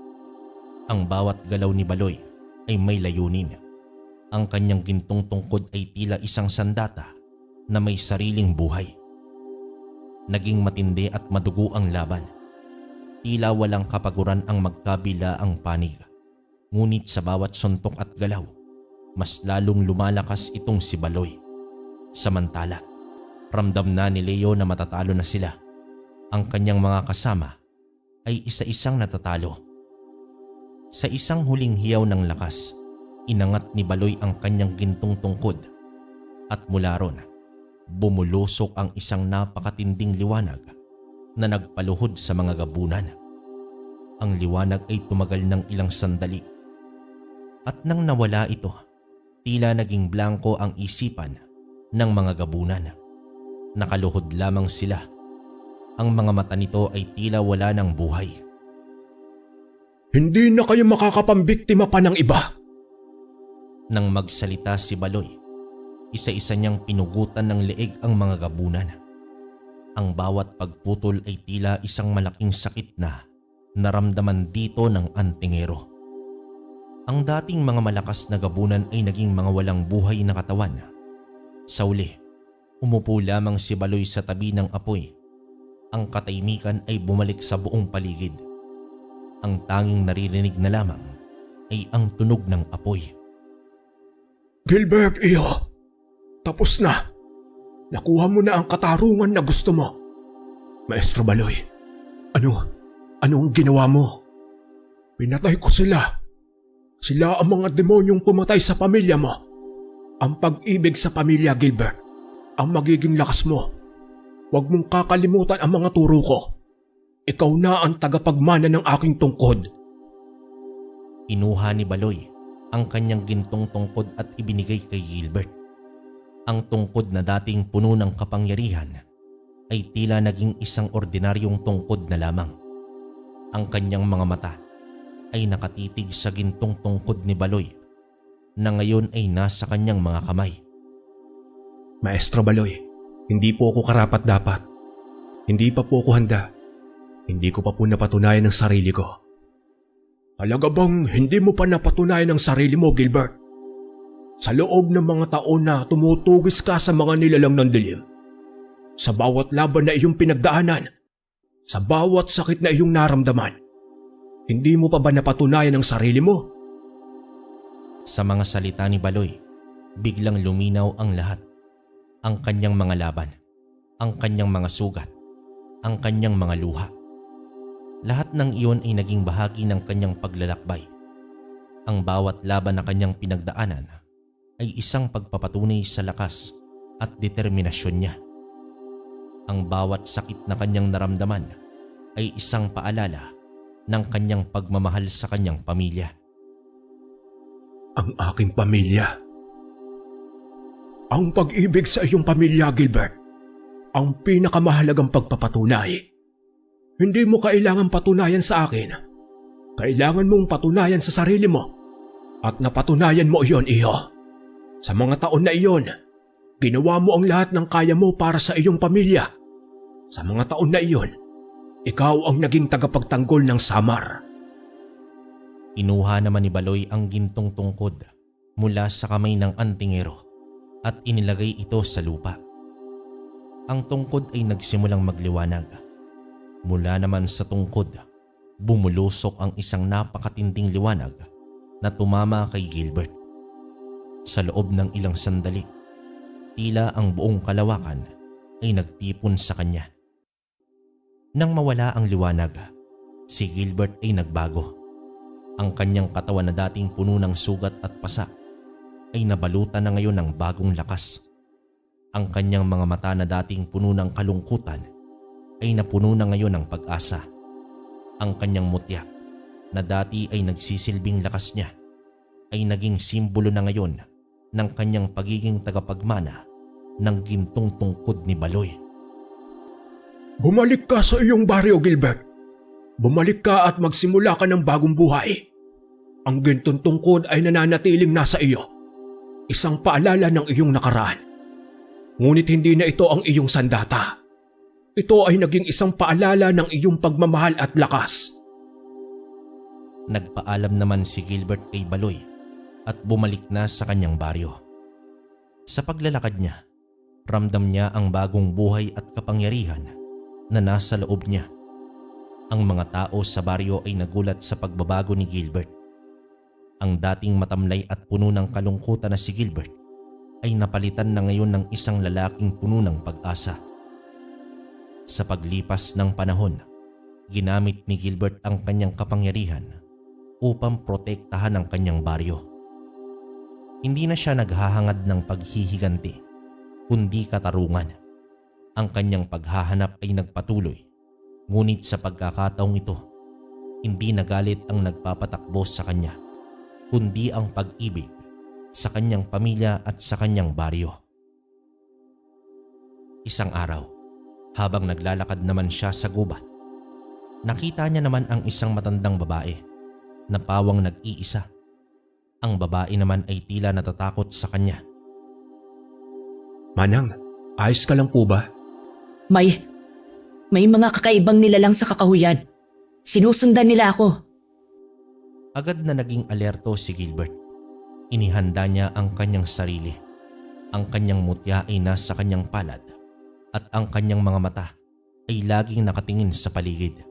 Ang bawat galaw ni Baloy ay may layunin. Ang kanyang gintong tungkod ay tila isang sandata na may sariling buhay. Naging matindi at madugo ang laban. Tila walang kapaguran ang magkabilaang panig. Ngunit sa bawat suntok at galaw, mas lalong lumalakas itong si Baloy. Samantala, ramdam na ni Leo na matatalo na sila. Ang kanyang mga kasama ay isa-isang natatalo. Sa isang huling hiyaw ng lakas, inangat ni Baloy ang kanyang gintong tungkod at mula ron, bumulusok ang isang napakatinding liwanag na nagpaluhod sa mga gabunan. Ang liwanag ay tumagal ng ilang sandali at nang nawala ito, tila naging blanko ang isipan ng mga gabunan. Nakaluhod lamang sila. Ang mga mata nito ay tila wala ng buhay. Hindi na kayo makakapambiktima pa ng iba. Nang magsalita si Baloy, isa-isa niyang pinugutan ng leeg ang mga gabunan. Ang bawat pagputol ay tila isang malaking sakit na naramdaman dito ng antingero. Ang dating mga malakas na gabunan ay naging mga walang buhay na katawan. Sa uli, umupo lamang si Baloy sa tabi ng apoy. Ang katahimikan ay bumalik sa buong paligid. Ang tanging naririnig na lamang ay ang tunog ng apoy. Gilbert, iyo. Tapos na. Nakuha mo na ang katarungan na gusto mo. Maestro Baloy, anong ginawa mo? Pinatay ko sila. Sila ang mga demonyong pumatay sa pamilya mo. Ang pag-ibig sa pamilya, Gilbert, ang magiging lakas mo. Huwag mong kakalimutan ang mga turo ko. Ikaw na ang tagapagmana ng aking tungkod. Inuha ni Baloy ang kanyang gintong tungkod at ibinigay kay Gilbert. Ang tungkod na dating puno ng kapangyarihan ay tila naging isang ordinaryong tungkod na lamang. Ang kanyang mga mata ay nakatitig sa gintong tungkod ni Baloy na ngayon ay nasa kanyang mga kamay. Maestro Baloy, hindi po ako karapat-dapat. Hindi pa po ako handa. Hindi ko pa po napatunayan ang sarili ko. Talaga bang hindi mo pa napatunayan ang sarili mo, Gilbert? Sa loob ng mga taon na tumutugis ka sa mga nilalang ng dilim, sa bawat laban na iyong pinagdaanan, sa bawat sakit na iyong naramdaman, hindi mo pa ba napatunayan ang sarili mo? Sa mga salita ni Baloy, biglang luminaw ang lahat. Ang kanyang mga laban, ang kanyang mga sugat, ang kanyang mga luha. Lahat ng iyon ay naging bahagi ng kanyang paglalakbay. Ang bawat laban na kanyang pinagdaanan ay isang pagpapatunay sa lakas at determinasyon niya. Ang bawat sakit na kanyang naramdaman ay isang paalala ng kanyang pagmamahal sa kanyang pamilya. Ang aking pamilya. Ang pag-ibig sa iyong pamilya, Gilbert, ang pinakamahalagang pagpapatunay. Hindi mo kailangan patunayan sa akin. Kailangan mong patunayan sa sarili mo. At napatunayan mo iyon, iho. Sa mga taon na iyon, ginawa mo ang lahat ng kaya mo para sa iyong pamilya. Sa mga taon na iyon, ikaw ang naging tagapagtanggol ng Samar. Inuha naman ni Baloy ang gintong tungkod mula sa kamay ng antingero at inilagay ito sa lupa. Ang tungkod ay nagsimulang magliwanag. Mula naman sa tungkod, bumulusok ang isang napakatinding liwanag na tumama kay Gilbert. Sa loob ng ilang sandali, tila ang buong kalawakan ay nagtipon sa kanya. Nang mawala ang liwanag, si Gilbert ay nagbago. Ang kanyang katawan na dating puno ng sugat at pasa ay nabalutan na ngayon ng bagong lakas. Ang kanyang mga mata na dating puno ng kalungkutan ay napuno na ngayon ng pag-asa. Ang kanyang mutya na dati ay nagsisilbing lakas niya ay naging simbolo na ngayon ng kanyang pagiging tagapagmana ng gintong tungkod ni Baloy. Bumalik ka sa iyong baryo, Gilbert. Bumalik ka at magsimula ka ng bagong buhay. Ang gintong tungkod ay nananatiling nasa iyo. Isang paalala ng iyong nakaraan. Ngunit hindi na ito ang iyong sandata. Ito ay naging isang paalala ng iyong pagmamahal at lakas. Nagpaalam naman si Gilbert kay Baloy at bumalik na sa kanyang baryo. Sa paglalakad niya, ramdam niya ang bagong buhay at kapangyarihan na nasa loob niya. Ang mga tao sa baryo ay nagulat sa pagbabago ni Gilbert. Ang dating matamlay at puno ng kalungkutan na si Gilbert ay napalitan na ngayon ng isang lalaking puno ng pag-asa. Sa paglipas ng panahon, ginamit ni Gilbert ang kanyang kapangyarihan upang protektahan ang kanyang baryo. Hindi na siya naghahangad ng paghihiganti, kundi katarungan. Ang kanyang paghahanap ay nagpatuloy, ngunit sa pagkakataong ito, hindi nagalit ang nagpapatakbo sa kanya, kundi ang pag-ibig sa kanyang pamilya at sa kanyang baryo. Isang araw, habang naglalakad naman siya sa gubat, nakita niya naman ang isang matandang babae na pawang nag-iisa. Ang babae naman ay tila natatakot sa kanya. Manang, ayos ka lang po ba? May mga kakaibang nilalang sa kakahuyan. Sinusundan nila ako. Agad na naging alerto si Gilbert. Inihanda niya ang kanyang sarili. Ang kanyang mutya ay nasa kanyang palad at ang kanyang mga mata ay laging nakatingin sa paligid.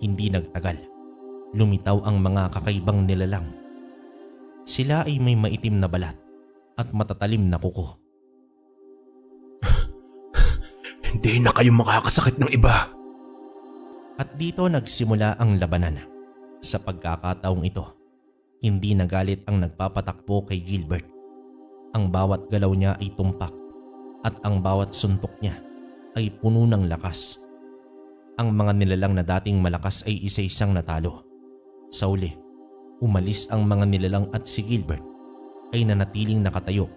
Hindi nagtagal, lumitaw ang mga kakaibang nilalang. Sila ay may maitim na balat at matatalim na kuko. Hindi na kayo makakasakit ng iba. At dito nagsimula ang labanan. Sa pagkakataong ito, hindi nagalit ang nagpapatakbo kay Gilbert. Ang bawat galaw niya ay tumpak at ang bawat suntok niya ay puno ng lakas. Ang mga nilalang na dating malakas ay isa-isang natalo. Sa uli, umalis ang mga nilalang at si Gilbert ay nanatiling nakatayo,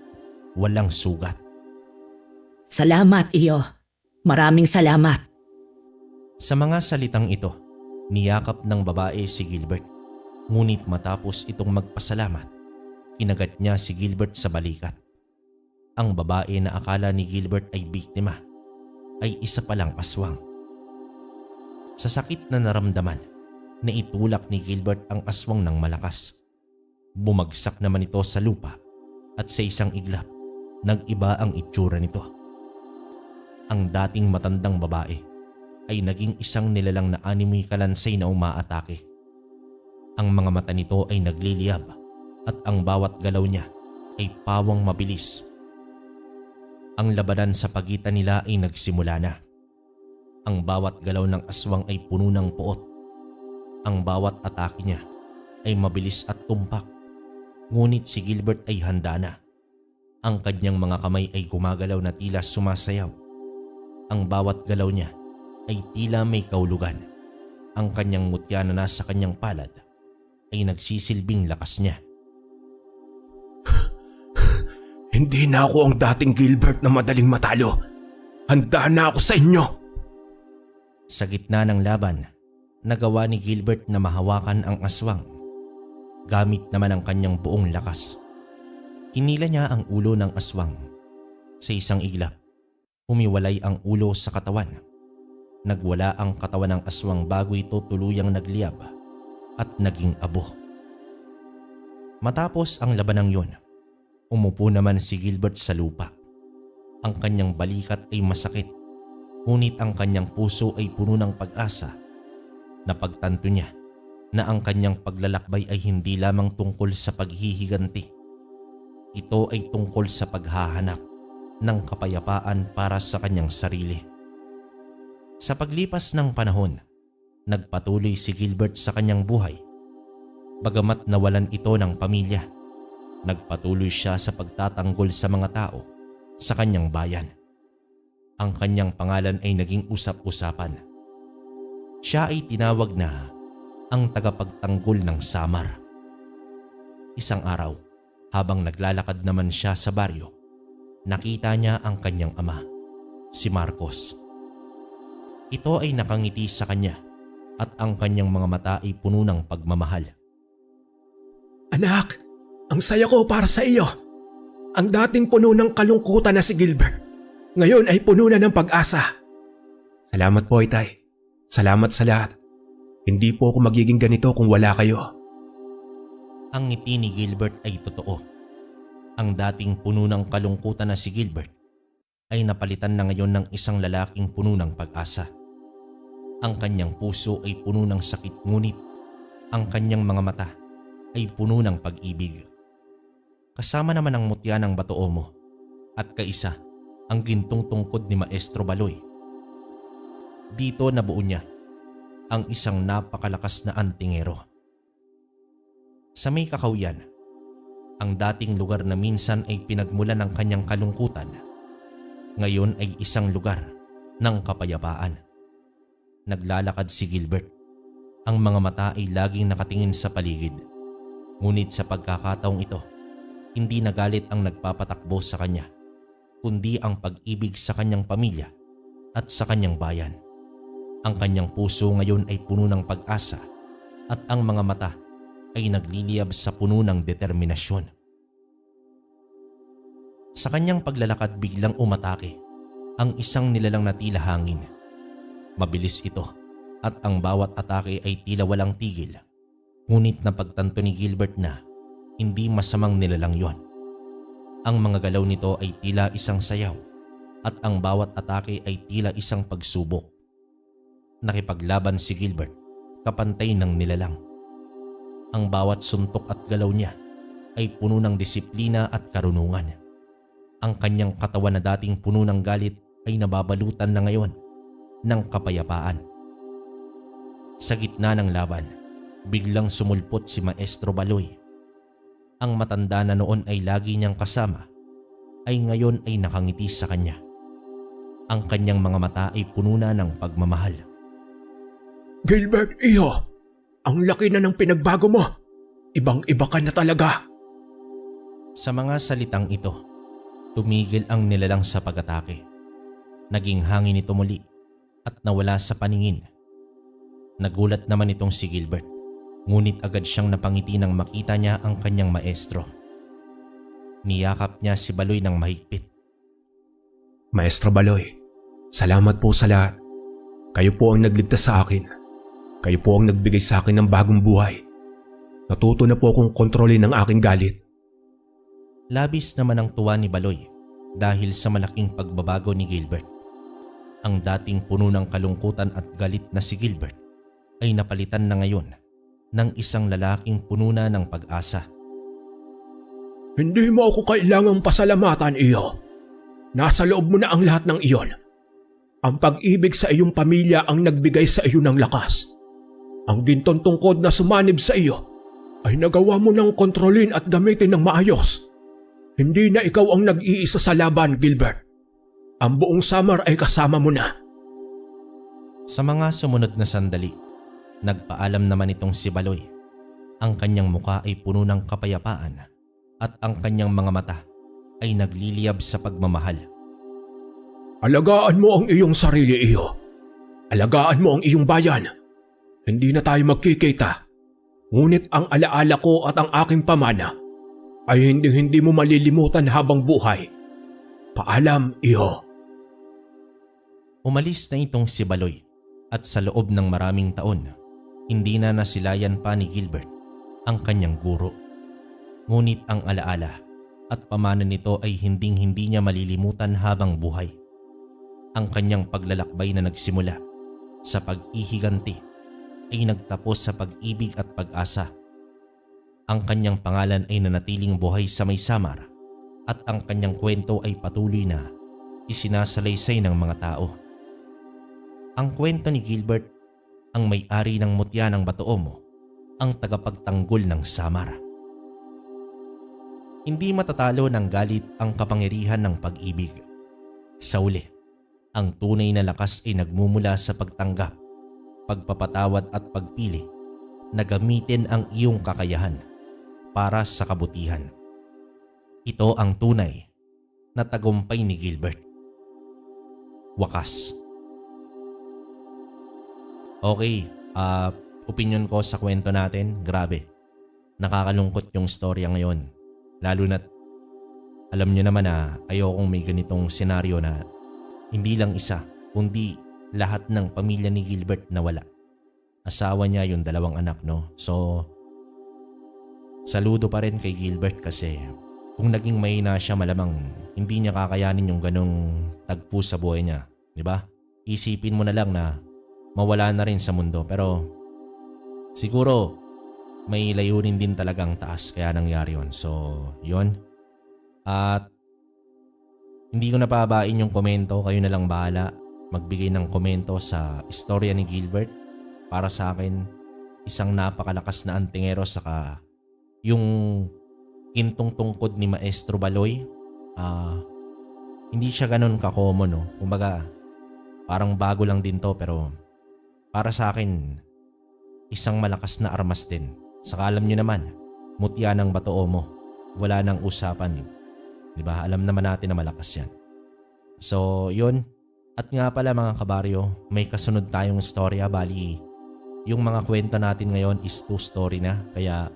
walang sugat. Salamat, iyo. Maraming salamat. Sa mga salitang ito, niyakap ng babae si Gilbert. Ngunit matapos itong magpasalamat, kinagat niya si Gilbert sa balikat. Ang babae na akala ni Gilbert ay biktima ay isa palang aswang. Sa sakit na naramdaman, naitulak ni Gilbert ang aswang ng malakas. Bumagsak naman ito sa lupa at sa isang iglap, nag-iba ang itsura nito. Ang dating matandang babae ay naging isang nilalang na animoy kalansay na umaatake. Ang mga mata nito ay nagliliyab at ang bawat galaw niya ay pawang mabilis. Ang labanan sa pagitan nila ay nagsimula na. Ang bawat galaw ng aswang ay puno ng puot. Ang bawat atake niya ay mabilis at tumpak. Ngunit si Gilbert ay handa na. Ang kanyang mga kamay ay gumagalaw na tila sumasayaw. Ang bawat galaw niya ay tila may kaulugan. Ang kanyang mutya na nasa kanyang palad ay nagsisilbing lakas niya. Hindi na ako ang dating Gilbert na madaling matalo. Handa na ako sa inyo. Sa gitna ng laban, nagawa ni Gilbert na mahawakan ang aswang. Gamit naman ang kanyang buong lakas. Kinila niya ang ulo ng aswang. Sa isang iglap, humiwalay ang ulo sa katawan. Nagwala ang katawan ng aswang bago ito tuluyang nagliyab at naging abo. Matapos ang labanang yon, umupo naman si Gilbert sa lupa. Ang kanyang balikat ay masakit, ngunit ang kanyang puso ay puno ng pag-asa. Napagtanto niya na ang kanyang paglalakbay ay hindi lamang tungkol sa paghihiganti. Ito ay tungkol sa paghahanap ng kapayapaan para sa kanyang sarili. Sa paglipas ng panahon, nagpatuloy si Gilbert sa kanyang buhay. Bagamat nawalan ito ng pamilya, nagpatuloy siya sa pagtatanggol sa mga tao sa kanyang bayan. Ang kanyang pangalan ay naging usap-usapan. Siya ay tinawag na ang tagapagtanggol ng Samar. Isang araw, habang naglalakad naman siya sa baryo, nakita niya ang kanyang ama, si Marcos. Ito ay nakangiti sa kanya at ang kanyang mga mata ay puno ng pagmamahal. Anak, ang saya ko para sa iyo. Ang dating puno ng kalungkutan na si Gilbert, ngayon ay puno na ng pag-asa. Salamat po, Itay. Salamat sa lahat. Hindi po ako magiging ganito kung wala kayo. Ang ngiti ni Gilbert ay totoo. Ang dating puno ng kalungkutan na si Gilbert ay napalitan na ngayon ng isang lalaking puno ng pag-asa. Ang kanyang puso ay puno ng sakit, ngunit ang kanyang mga mata ay puno ng pag-ibig. Kasama naman ang mutya ng Batoomo at kaisa ang gintong tungkod ni Maestro Baloy. Dito nabuo niya ang isang napakalakas na antingero. Sa may Kakawyan, ang dating lugar na minsan ay pinagmulan ng kanyang kalungkutan, ngayon ay isang lugar ng kapayapaan. Naglalakad si Gilbert. Ang mga mata ay laging nakatingin sa paligid. Ngunit sa pagkakataong ito, hindi nagalit ang nagpapatakbo sa kanya, kundi ang pag-ibig sa kanyang pamilya at sa kanyang bayan. Ang kanyang puso ngayon ay puno ng pag-asa at ang mga mata ay nagliliyab sa puno ng determinasyon. Sa kanyang paglalakad biglang umatake ang isang nilalang na tila hangin. Mabilis ito at ang bawat atake ay tila walang tigil. Ngunit napagtanto ni Gilbert na hindi masamang nilalang yon. Ang mga galaw nito ay tila isang sayaw at ang bawat atake ay tila isang pagsubok. Nakipaglaban si Gilbert kapantay ng nilalang. Ang bawat suntok at galaw niya ay puno ng disiplina at karunungan. Ang kanyang katawan na dating puno ng galit ay nababalutan na ngayon ng kapayapaan. Sa gitna ng laban, biglang sumulpot si Maestro Baloy. Ang matanda na noon ay lagi niyang kasama ay ngayon ay nakangiti sa kanya. Ang kanyang mga mata ay puno na ng pagmamahal. Gilbert, iyo, ang laki na ng pinagbago mo. Ibang-iba ka na talaga. Sa mga salitang ito, tumigil ang nilalang sa pag-atake. Naging hangin ito muli at nawala sa paningin. Nagulat naman itong si Gilbert. Ngunit agad siyang napangiti nang makita niya ang kanyang maestro. Niyakap niya si Baloy ng mahigpit. Maestro Baloy, salamat po sa lahat. Kayo po ang nagligtas sa akin. Kayo po ang nagbigay sa akin ng bagong buhay. Natuto na po akong kontrolin ang aking galit. Labis naman ang tuwa ni Baloy dahil sa malaking pagbabago ni Gilbert. Ang dating puno ng kalungkutan at galit na si Gilbert ay napalitan na ngayon ng isang lalaking puno na ng pag-asa. Hindi mo ako kailangang pasalamatan, iyo. Nasa loob mo na ang lahat ng iyon. Ang pag-ibig sa iyong pamilya ang nagbigay sa iyo ng lakas. Ang ginton tungkod na sumanib sa iyo ay nagawa mo ng kontrolin at gamitin ng maayos. Hindi na ikaw ang nag-iisa sa laban, Gilbert. Ang buong Samar ay kasama mo na. Sa mga sumunod na sandali, nagpaalam naman itong si Baloy. Ang kanyang muka ay puno ng kapayapaan at ang kanyang mga mata ay nagliliyab sa pagmamahal. Alagaan mo ang iyong sarili, iyo. Alagaan mo ang iyong bayan. Hindi na tayo magkikita. Ngunit ang alaala ko at ang aking pamana ay hindi mo malilimutan habang buhay. Paalam, iyo. Umalis na itong si Baloy at sa loob ng maraming taon, hindi na nasilayan pa ni Gilbert ang kanyang guro. Ngunit ang alaala at pamana nito ay hindi niya malilimutan habang buhay. Ang kanyang paglalakbay na nagsimula sa paghihiganti ay nagtapos sa pag-ibig at pag-asa. Ang kanyang pangalan ay nanatiling buhay sa may Samar at ang kanyang kwento ay patuloy na isinasalaysay ng mga tao. Ang kwento ni Gilbert, ang may-ari ng mutya ng Batoomo, ang tagapagtanggol ng Samar. Hindi matatalo ng galit ang kapangyarihan ng pag-ibig. Sa uli, ang tunay na lakas ay nagmumula sa pagtanggap, pagpapatawad at pagpili na gamitin ang iyong kakayahan para sa kabutihan. Ito ang tunay na tagumpay ni Gilbert. Wakas. Okay, opinion ko sa kwento natin, grabe. Nakakalungkot yung storya ngayon. Lalo na't alam nyo naman na ayokong may ganitong senaryo na hindi lang isa, kundi lahat ng pamilya ni Gilbert nawala. Asawa niya, yung 2 anak, no? So, saludo pa rin kay Gilbert kasi kung naging mahina siya, malamang hindi niya kakayanin yung ganong tagpo sa buhay niya. Diba? Isipin mo na lang na mawala na rin sa mundo, pero siguro may layunin din talagang taas kaya nangyari yun. So, yun. At hindi ko napabain yung komento. Kayo na lang bahala magbigay ng komento sa istorya ni Gilbert. Para sa akin, isang napakalakas na antingero, saka yung gintong tungkod ni Maestro Baloy, hindi siya ganun ka-common, no? Kumbaga, parang bago lang din to, pero para sa akin, isang malakas na armas din. Saka alam nyo naman, mutya ng Batoomo, wala nang usapan. Diba? Alam naman natin na malakas yan. So, yun. At nga pala mga kabaryo, may kasunod tayong storya. Bali, yung mga kwento natin ngayon is 2 story na. Kaya,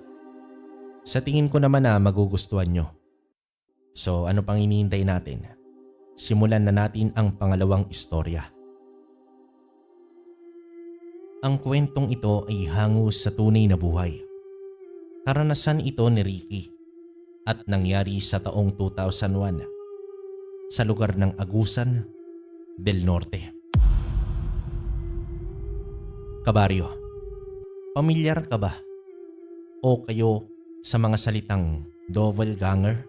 sa tingin ko naman na magugustuhan nyo. So, ano pang hinihintay natin? Simulan na natin ang pangalawang istorya. Ang kwentong ito ay hango sa tunay na buhay. Karanasan ito ni Ricky at nangyari sa taong 2001 sa lugar ng Agusan del Norte. Kabaryo, pamilyar ka ba o kayo sa mga salitang doppelganger?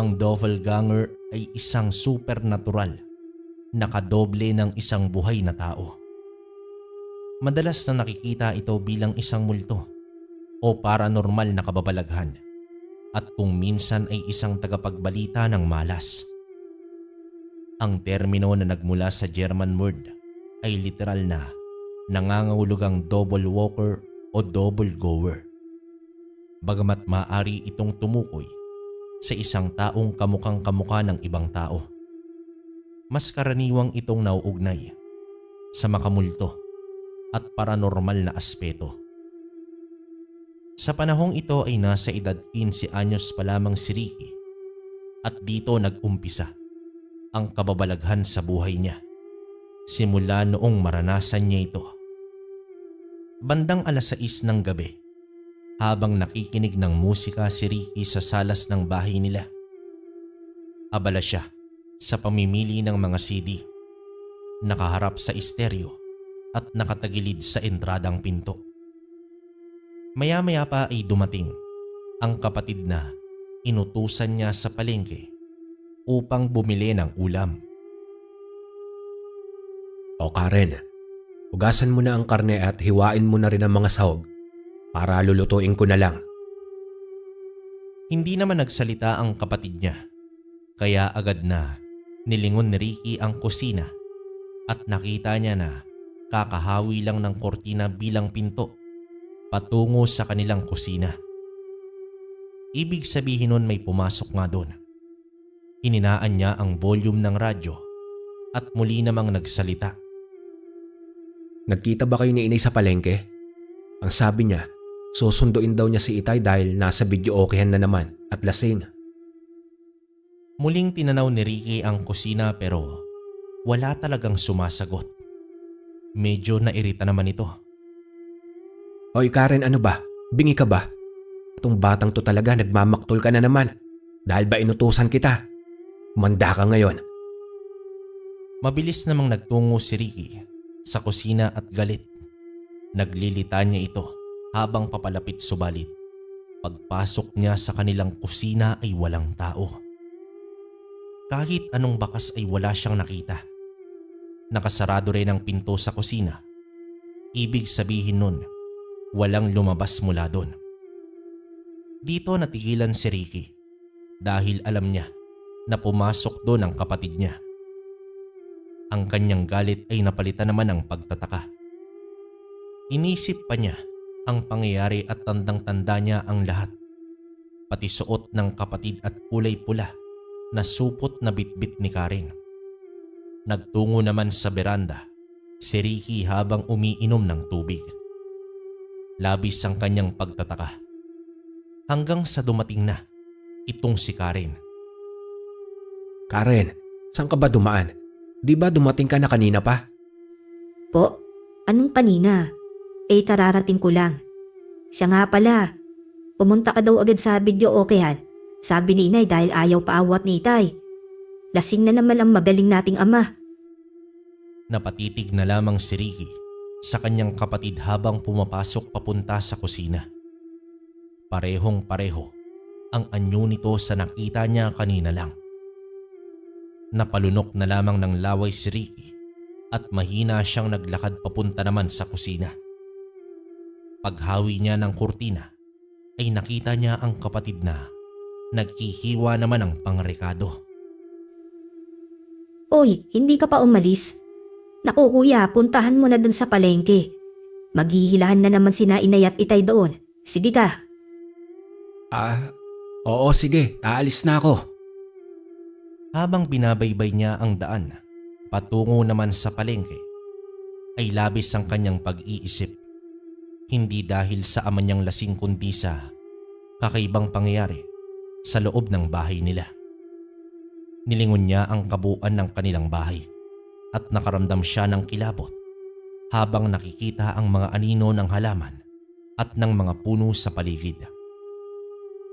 Ang doppelganger ay isang supernatural na kadoble ng isang buhay na tao. Madalas na nakikita ito bilang isang multo o paranormal na kababalaghan, at kung minsan ay isang tagapagbalita ng malas. Ang termino na nagmula sa German word ay literal na nangangahulugang double walker o double goer. Bagamat maaari itong tumukoy sa isang taong kamukhang kamukha ng ibang tao, mas karaniwang itong nauugnay sa makamulto at paranormal na aspeto. Sa panahong ito ay nasa edad 15 anyos pa lamang si Ricky at dito nag-umpisa ang kababalaghan sa buhay niya simula noong maranasan niya ito. Bandang 6:00 ng gabi, habang nakikinig ng musika si Ricky sa salas ng bahay nila, abala siya sa pamimili ng mga CD, nakaharap sa estereo at nakatagilid sa entradang pinto. Maya-maya pa ay dumating ang kapatid na inutusan niya sa palengke upang bumili ng ulam. O Karen, hugasan mo na ang karne at hiwain mo na rin ang mga sahog para lulutuin ko na lang. Hindi naman nagsalita ang kapatid niya, kaya agad na nilingon ni Ricky ang kusina at nakita niya na kakahawi lang ng kortina bilang pinto patungo sa kanilang kusina. Ibig sabihin nun may pumasok nga doon. Hininaan niya ang volume ng radyo at muli namang nagsalita. Nagkita ba kayo ni Inay sa palengke? Ang sabi niya, susunduin daw niya si Itay dahil nasa video okeyhan na naman at lasing. Muling tinanaw ni Ricky ang kusina pero wala talagang sumasagot. Medyo nairita naman ito. Oy Karen, ano ba? Bingi ka ba? Itong batang to talaga nagmamaktol ka na naman. Dahil ba inutusan kita? Umanda ka ngayon. Mabilis namang nagtungo si Ricky sa kusina at galit. Naglilita niya ito habang papalapit, subalit pagpasok niya sa kanilang kusina ay walang tao. Kahit anong bakas ay wala siyang nakita. Nakasarado rin ang pinto sa kusina. Ibig sabihin nun, walang lumabas mula doon. Dito natigilan si Ricky dahil alam niya na pumasok doon ang kapatid niya. Ang kanyang galit ay napalitan naman ng pagtataka. Inisip pa niya ang pangyayari at tandang-tanda niya ang lahat. Pati suot ng kapatid at kulay pula na supot na bitbit ni Karen. Nagtungo naman sa beranda si Ricky habang umiinom ng tubig. Labis ang kanyang pagtataka. Hanggang sa dumating na itong si Karen. Karen, saan ka ba dumaan? Di ba dumating ka na kanina pa? Po, anong kanina? Kararating ko lang. Siya nga pala, pumunta ka daw agad sa video okeyhan. Sabi ni Inay dahil ayaw paawat ni Itay. Lasing na naman ang magaling nating ama. Napatitig na lamang si Ricky sa kanyang kapatid habang pumapasok papunta sa kusina. Parehong pareho ang anyo nito sa nakita niya kanina lang. Napalunok na lamang ng laway si Ricky at mahina siyang naglakad papunta naman sa kusina. Paghawi niya ng kurtina ay nakita niya ang kapatid na naghihiwa naman ng pangrekado. Oy, hindi ka pa umalis? Naku kuya, puntahan mo na dun sa palengke. Maghihilahan na naman sina Inay at Itay doon. Sige ka. Oo sige, aalis na ako. Habang binabaybay niya ang daan patungo naman sa palengke, ay labis ang kanyang pag-iisip. Hindi dahil sa ama niyang lasing kundi sa kakaibang pangyayari sa loob ng bahay nila. Nilingon niya ang kabuuan ng kanilang bahay at nakaramdam siya ng kilabot habang nakikita ang mga anino ng halaman at ng mga puno sa paligid.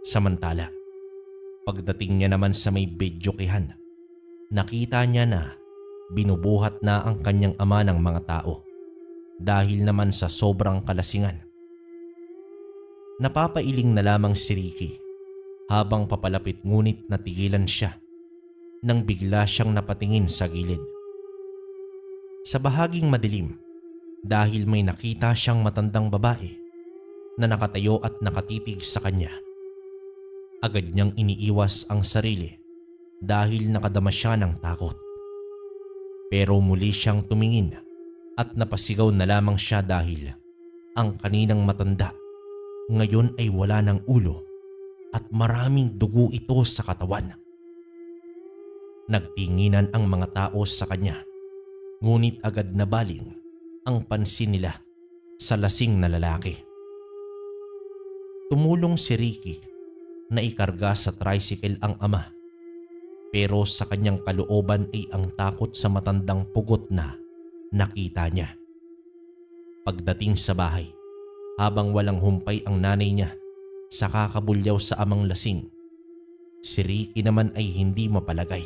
Samantala, pagdating niya naman sa may bedyokehan, nakita niya na binubuhat na ang kanyang ama ng mga tao dahil naman sa sobrang kalasingan. Napapailing na lamang si Ricky habang papalapit, ngunit natigilan siya nang bigla siyang napatingin sa gilid. Sa bahaging madilim, dahil may nakita siyang matandang babae na nakatayo at nakatitig sa kanya. Agad niyang iniiwas ang sarili dahil nakadama siya ng takot. Pero muli siyang tumingin at napasigaw na lamang siya dahil ang kaninang matanda ngayon ay wala ng ulo at maraming dugo ito sa katawan. Nagtinginan ang mga tao sa kanya, ngunit agad na baling ang pansin nila sa lasing na lalaki. Tumulong si Ricky na ikarga sa tricycle ang ama, pero sa kanyang kalooban ay ang takot sa matandang pugot na nakita niya. Pagdating sa bahay, habang walang humpay ang nanay niya sa kakabulyaw sa amang lasing, si Ricky naman ay hindi mapalagay.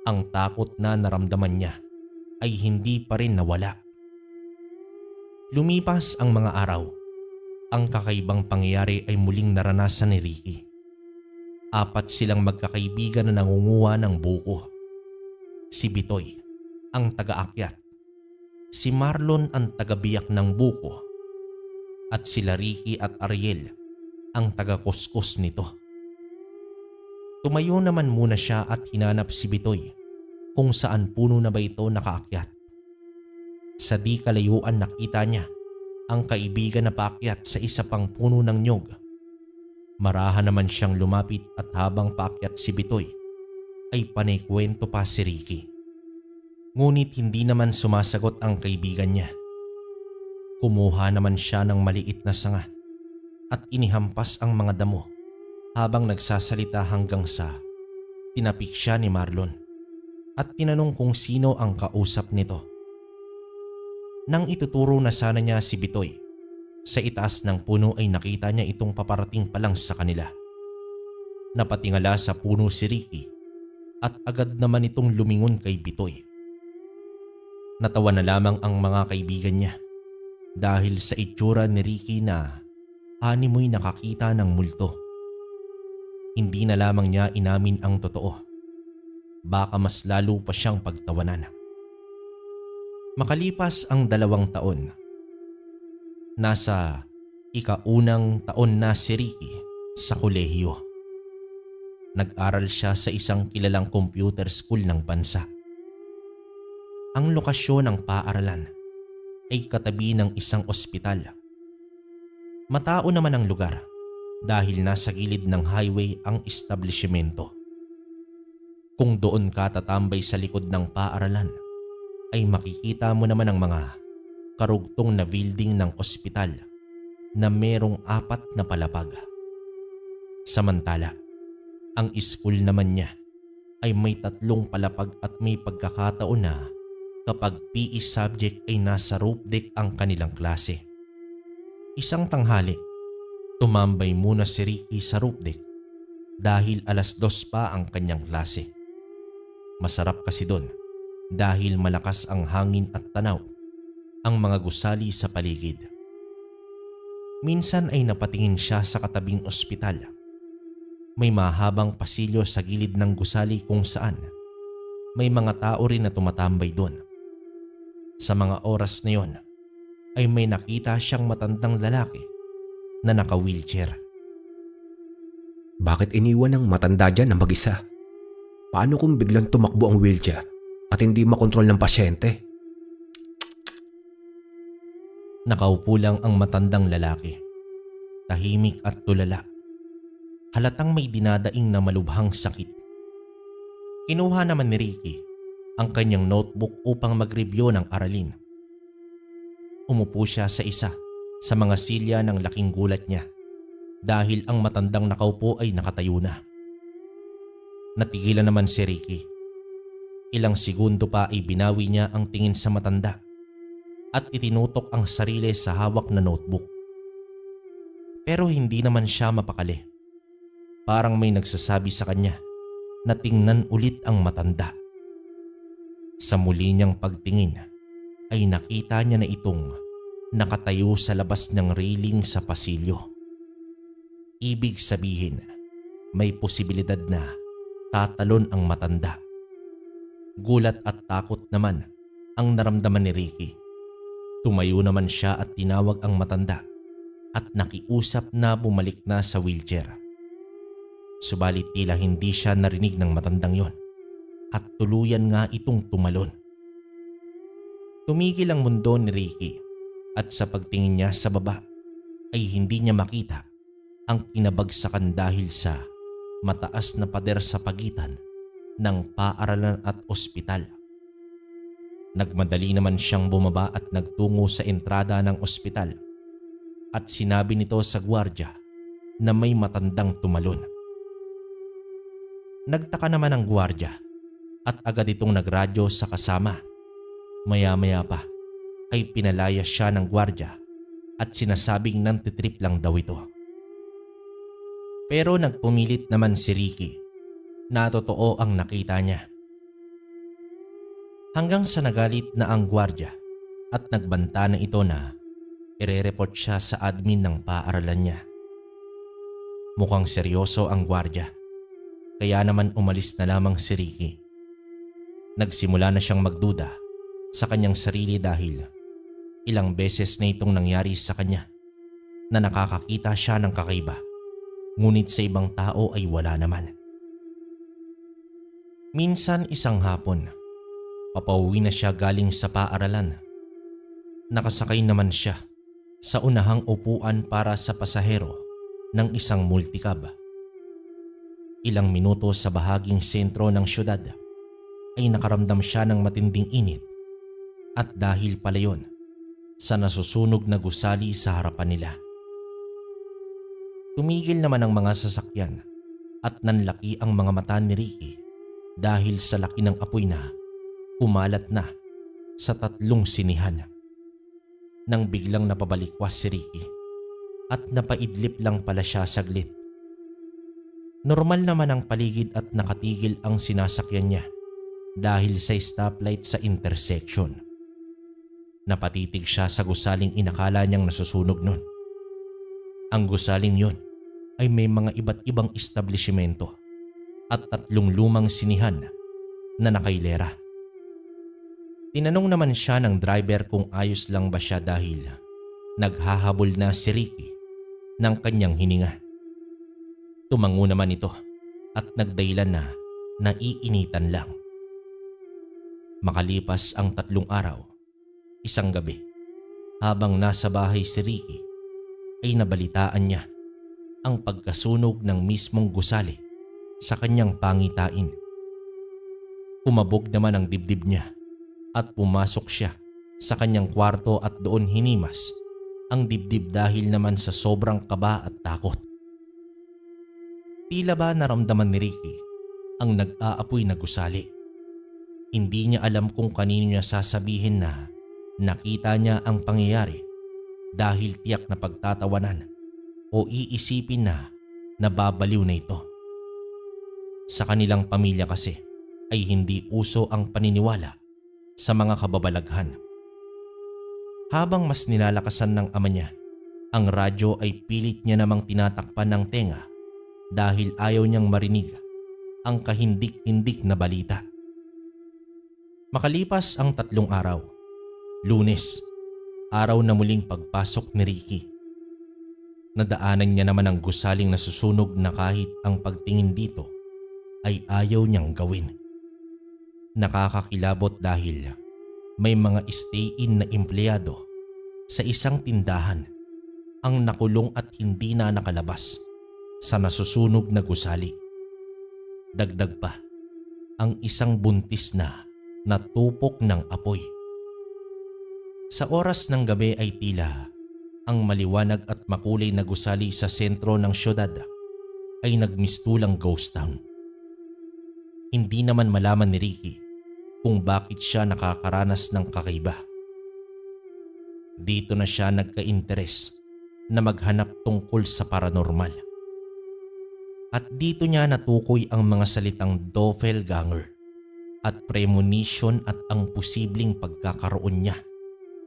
Ang takot na naramdaman niya ay hindi pa rin nawala. Lumipas ang mga araw. Ang kakaibang pangyayari ay muling naranasan ni Ricky. 4 silang magkakaibigan na nangunguha ng buko. Si Bitoy, ang taga-akyat. Si Marlon ang taga-biyak ng buko. At sila Ricky at Ariel ang taga-kuskus nito. Tumayo naman muna siya at hinanap si Bitoy kung saan puno na ba ito nakaakyat. Sa di kalayuan nakita niya ang kaibigan na paakyat sa isa pang puno ng nyog. Marahan naman siyang lumapit at habang paakyat si Bitoy ay panaykwento pa si Ricky. Ngunit hindi naman sumasagot ang kaibigan niya. Kumuha naman siya ng maliit na sanga at inihampas ang mga damo habang nagsasalita hanggang sa tinapik siya ni Marlon at tinanong kung sino ang kausap nito. Nang ituturo na sana niya si Bitoy, sa itaas ng puno ay nakita niya itong paparating pa lang sa kanila. Napatingala sa puno si Ricky at agad naman itong lumingon kay Bitoy. Natawa na lamang ang mga kaibigan niya dahil sa itsura ni Ricky na animoy nakakita ng multo. Hindi na lamang niya inamin ang totoo. Baka mas lalo pa siyang pagtawanan. Makalipas ang 2 taon, nasa ika-1 taon na si Ricky sa kolehiyo. Nag-aral siya sa isang kilalang computer school ng bansa. Ang lokasyon ng paaralan ay katabi ng isang ospital. Matao naman ang lugar dahil nasa gilid ng highway ang establishmento. Kung doon ka tatambay sa likod ng paaralan, ay makikita mo naman ang mga karugtong na building ng ospital na merong 4 na palapag. Samantala, ang school naman niya ay may 3 palapag at may pagkakataon na kapag PE subject ay nasa roof deck ang kanilang klase. Isang tanghali, tumambay muna si Ricky sa roof deck dahil 2:00 pa ang kanyang klase. Masarap kasi doon dahil malakas ang hangin at tanaw ang mga gusali sa paligid. Minsan ay napatingin siya sa katabing ospital. May mahabang pasilyo sa gilid ng gusali kung saan may mga tao rin na tumatambay doon. Sa mga oras na yon ay may nakita siyang matandang lalaki na naka-wheelchair. Bakit iniwan ng matanda dyan na mag-isa? Paano kung biglang tumakbo ang wheelchair at hindi makontrol ng pasyente? Nakaupo lang ang matandang lalaki. Tahimik at tulala. Halatang may dinadaing na malubhang sakit. Kinuha naman ni Ricky ang kanyang notebook upang mag-review ng aralin. Umupo siya sa isa sa mga silya ng laking gulat niya dahil ang matandang nakaupo ay nakatayo na. Natigilan naman si Ricky. Ilang segundo pa ay binawi niya ang tingin sa matanda at itinutok ang sarili sa hawak na notebook. Pero hindi naman siya mapakali. Parang may nagsasabi sa kanya na tingnan ulit ang matanda. Sa muli niyang pagtingin ay nakita niya na itong nakatayo sa labas ng railing sa pasilyo. Ibig sabihin, may posibilidad na tatalon ang matanda. Gulat at takot naman ang naramdaman ni Ricky. Tumayo naman siya at tinawag ang matanda at nakiusap na bumalik na sa wheelchair. Subalit tila hindi siya narinig ng matandang yon at tuluyan nga itong tumalon. Tumigil ang mundo ni Ricky at sa pagtingin niya sa baba ay hindi niya makita ang kinabagsakan dahil sa mataas na pader sa pagitan ng paaralan at ospital. Nagmadali naman siyang bumaba at nagtungo sa entrada ng ospital. at sinabi nito sa gwardya na may matandang tumalon. Nagtaka naman ang gwardya at agad itong nagradyo sa kasama. Maya-maya pa ay pinalaya siya ng gwardya at sinasabing nantitrip lang daw ito. Pero nagpumilit naman si Ricky na totoo ang nakita niya. Hanggang sa nagalit na ang gwardya at nagbanta na ito na irereport siya sa admin ng paaralan niya. Mukhang seryoso ang gwardya, kaya naman umalis na lamang si Ricky. Nagsimula na siyang magduda sa kanyang sarili dahil ilang beses na itong nangyari sa kanya na nakakakita siya ng kakaiba, ngunit sa ibang tao ay wala naman. Minsan isang hapon, papauwi na siya galing sa paaralan. Nakasakay naman siya sa unahang upuan para sa pasahero ng isang multicab. Ilang minuto sa bahaging sentro ng syudad ay nakaramdam siya ng matinding init at dahil pala yun sa nasusunog na gusali sa harapan nila. Tumigil naman ang mga sasakyan at nanlaki ang mga mata ni Ricky dahil sa laki ng apoy na kumalat na sa 3 sinihan. Nang biglang napabalikwas si Ricky at napaidlip lang pala siya saglit. Normal naman ang paligid at nakatigil ang sinasakyan niya dahil sa stoplight sa intersection. Napatitig siya sa gusaling inakala niyang nasusunog nun. Ang gusaling yun ay may mga iba't ibang establishmento at 3 lumang sinihan na nakailera. Tinanong naman siya ng driver kung ayos lang ba siya dahil naghahabol na si Ricky ng kanyang hininga. Tumango naman ito at nagdahilan na naiinitan lang. Makalipas ang 3 araw, isang gabi, habang nasa bahay si Ricky, ay nabalitaan niya ang pagkasunog ng mismong gusali sa kanyang pangitain. Umabog naman ang dibdib niya at pumasok siya sa kanyang kwarto at doon hinimas ang dibdib dahil naman sa sobrang kaba at takot. Tila ba naramdaman ni Ricky ang nag-aapoy na gusali. Hindi niya alam kung kanino niya sasabihin na nakita niya ang pangyayari dahil tiyak na pagtatawanan o iisipin na nababaliw na ito. Sa kanilang pamilya kasi ay hindi uso ang paniniwala sa mga kababalaghan. Habang mas nilalakasan ng ama niya, ang radyo ay pilit niya namang tinatakpan ng tenga dahil ayaw niyang marinig ang kahindik-hindik na balita. Makalipas ang 3 araw, Lunes, araw na muling pagpasok ni Ricky. Nadaanan niya naman ang gusaling nasusunog na kahit ang pagtingin dito ay ayaw niyang gawin. Nakakakilabot dahil may mga stay-in na empleyado sa isang tindahan ang nakulong at hindi na nakalabas sa nasusunog na gusali. Dagdag pa ang isang buntis na natupok ng apoy. Sa oras ng gabi ay tila ang maliwanag at makulay na gusali sa sentro ng syudad ay nagmistulang ghost town. Hindi naman malaman ni Ricky kung bakit siya nakakaranas ng kakaiba. Dito na siya nagka-interes na maghanap tungkol sa paranormal. At dito niya natukoy ang mga salitang doppelganger at premonition at ang posibleng pagkakaroon niya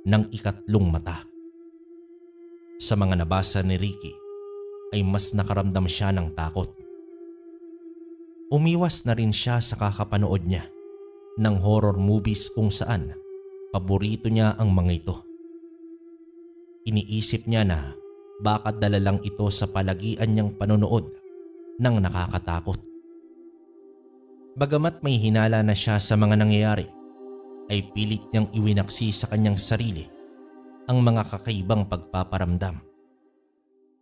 ng ikatlong mata. Sa mga nabasa ni Ricky ay mas nakaramdam siya ng takot. Umiwas na rin siya sa kakapanood niya ng horror movies kung saan paborito niya ang mga ito. Iniisip niya na baka dala lang ito sa palagian niyang panonood ng nakakatakot. Bagamat may hinala na siya sa mga nangyayari, ay pilit niyang iwinaksi sa kanyang sarili ang mga kakaibang pagpaparamdam.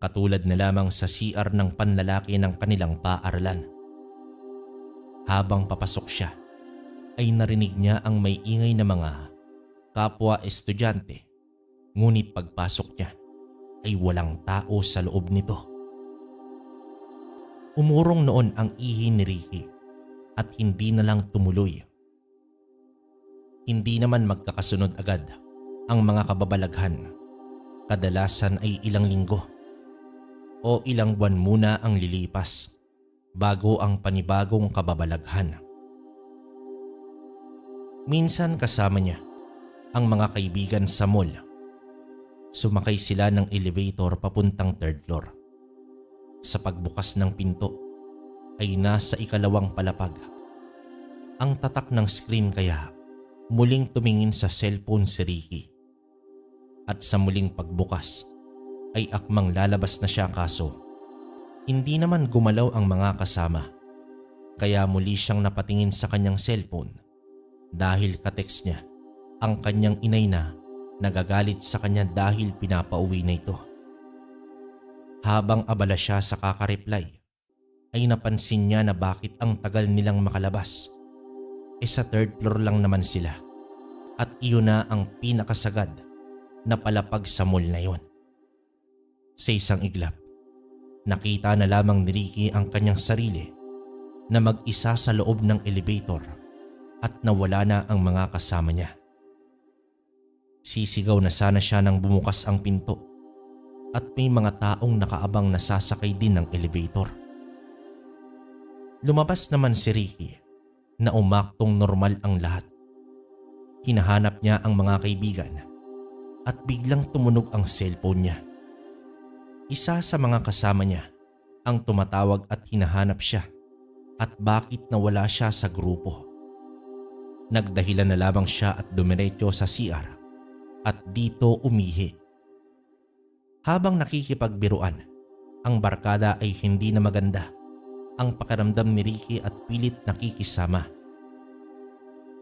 Katulad na lamang sa CR ng panlalaki ng kanilang paaralan. Habang papasok siya, ay narinig niya ang may ingay na mga kapwa estudyante. Ngunit pagpasok niya ay walang tao sa loob nito. Umurong noon ang ihi ni Ricky at hindi na lang tumuloy. Hindi naman magkakasunod agad ang mga kababalaghan. Kadalasan ay ilang linggo o ilang buwan muna ang lilipas bago ang panibagong kababalaghan. Minsan kasama niya ang mga kaibigan sa mall. Sumakay sila ng elevator papuntang 3rd floor. Sa pagbukas ng pinto ay nasa ikalawang palapag. Ang tatak ng screen kaya muling tumingin sa cellphone si Ricky. At sa muling pagbukas ay akmang lalabas na siya, kaso hindi naman gumalaw ang mga kasama. Kaya muli siyang napatingin sa kanyang cellphone dahil ka-text niya ang kanyang inay na nagagalit sa kanya dahil pinapauwi na ito. Habang abala siya sa kakareply ay napansin niya na bakit ang tagal nilang makalabas. Sa 3rd floor lang naman sila at iyon na ang pinakasagad na palapag sa mall na yon. Sa isang iglap, nakita na lamang ni Ricky ang kanyang sarili na mag-isa sa loob ng elevator at nawala na ang mga kasama niya. Sisigaw na sana siya nang bumukas ang pinto at may mga taong nakaabang na sasakay din ng elevator. Lumabas naman si Ricky na umaktong normal ang lahat. Hinahanap niya ang mga kaibigan at biglang tumunog ang cellphone niya. Isa sa mga kasama niya ang tumatawag at hinahanap siya at bakit nawala siya sa grupo. Nagdahilan na lamang siya at dumiretso sa CR at dito umihi. Habang nakikipagbiruan, ang barkada ay hindi na maganda ang pakiramdam ni Ricky at pilit nakikisama.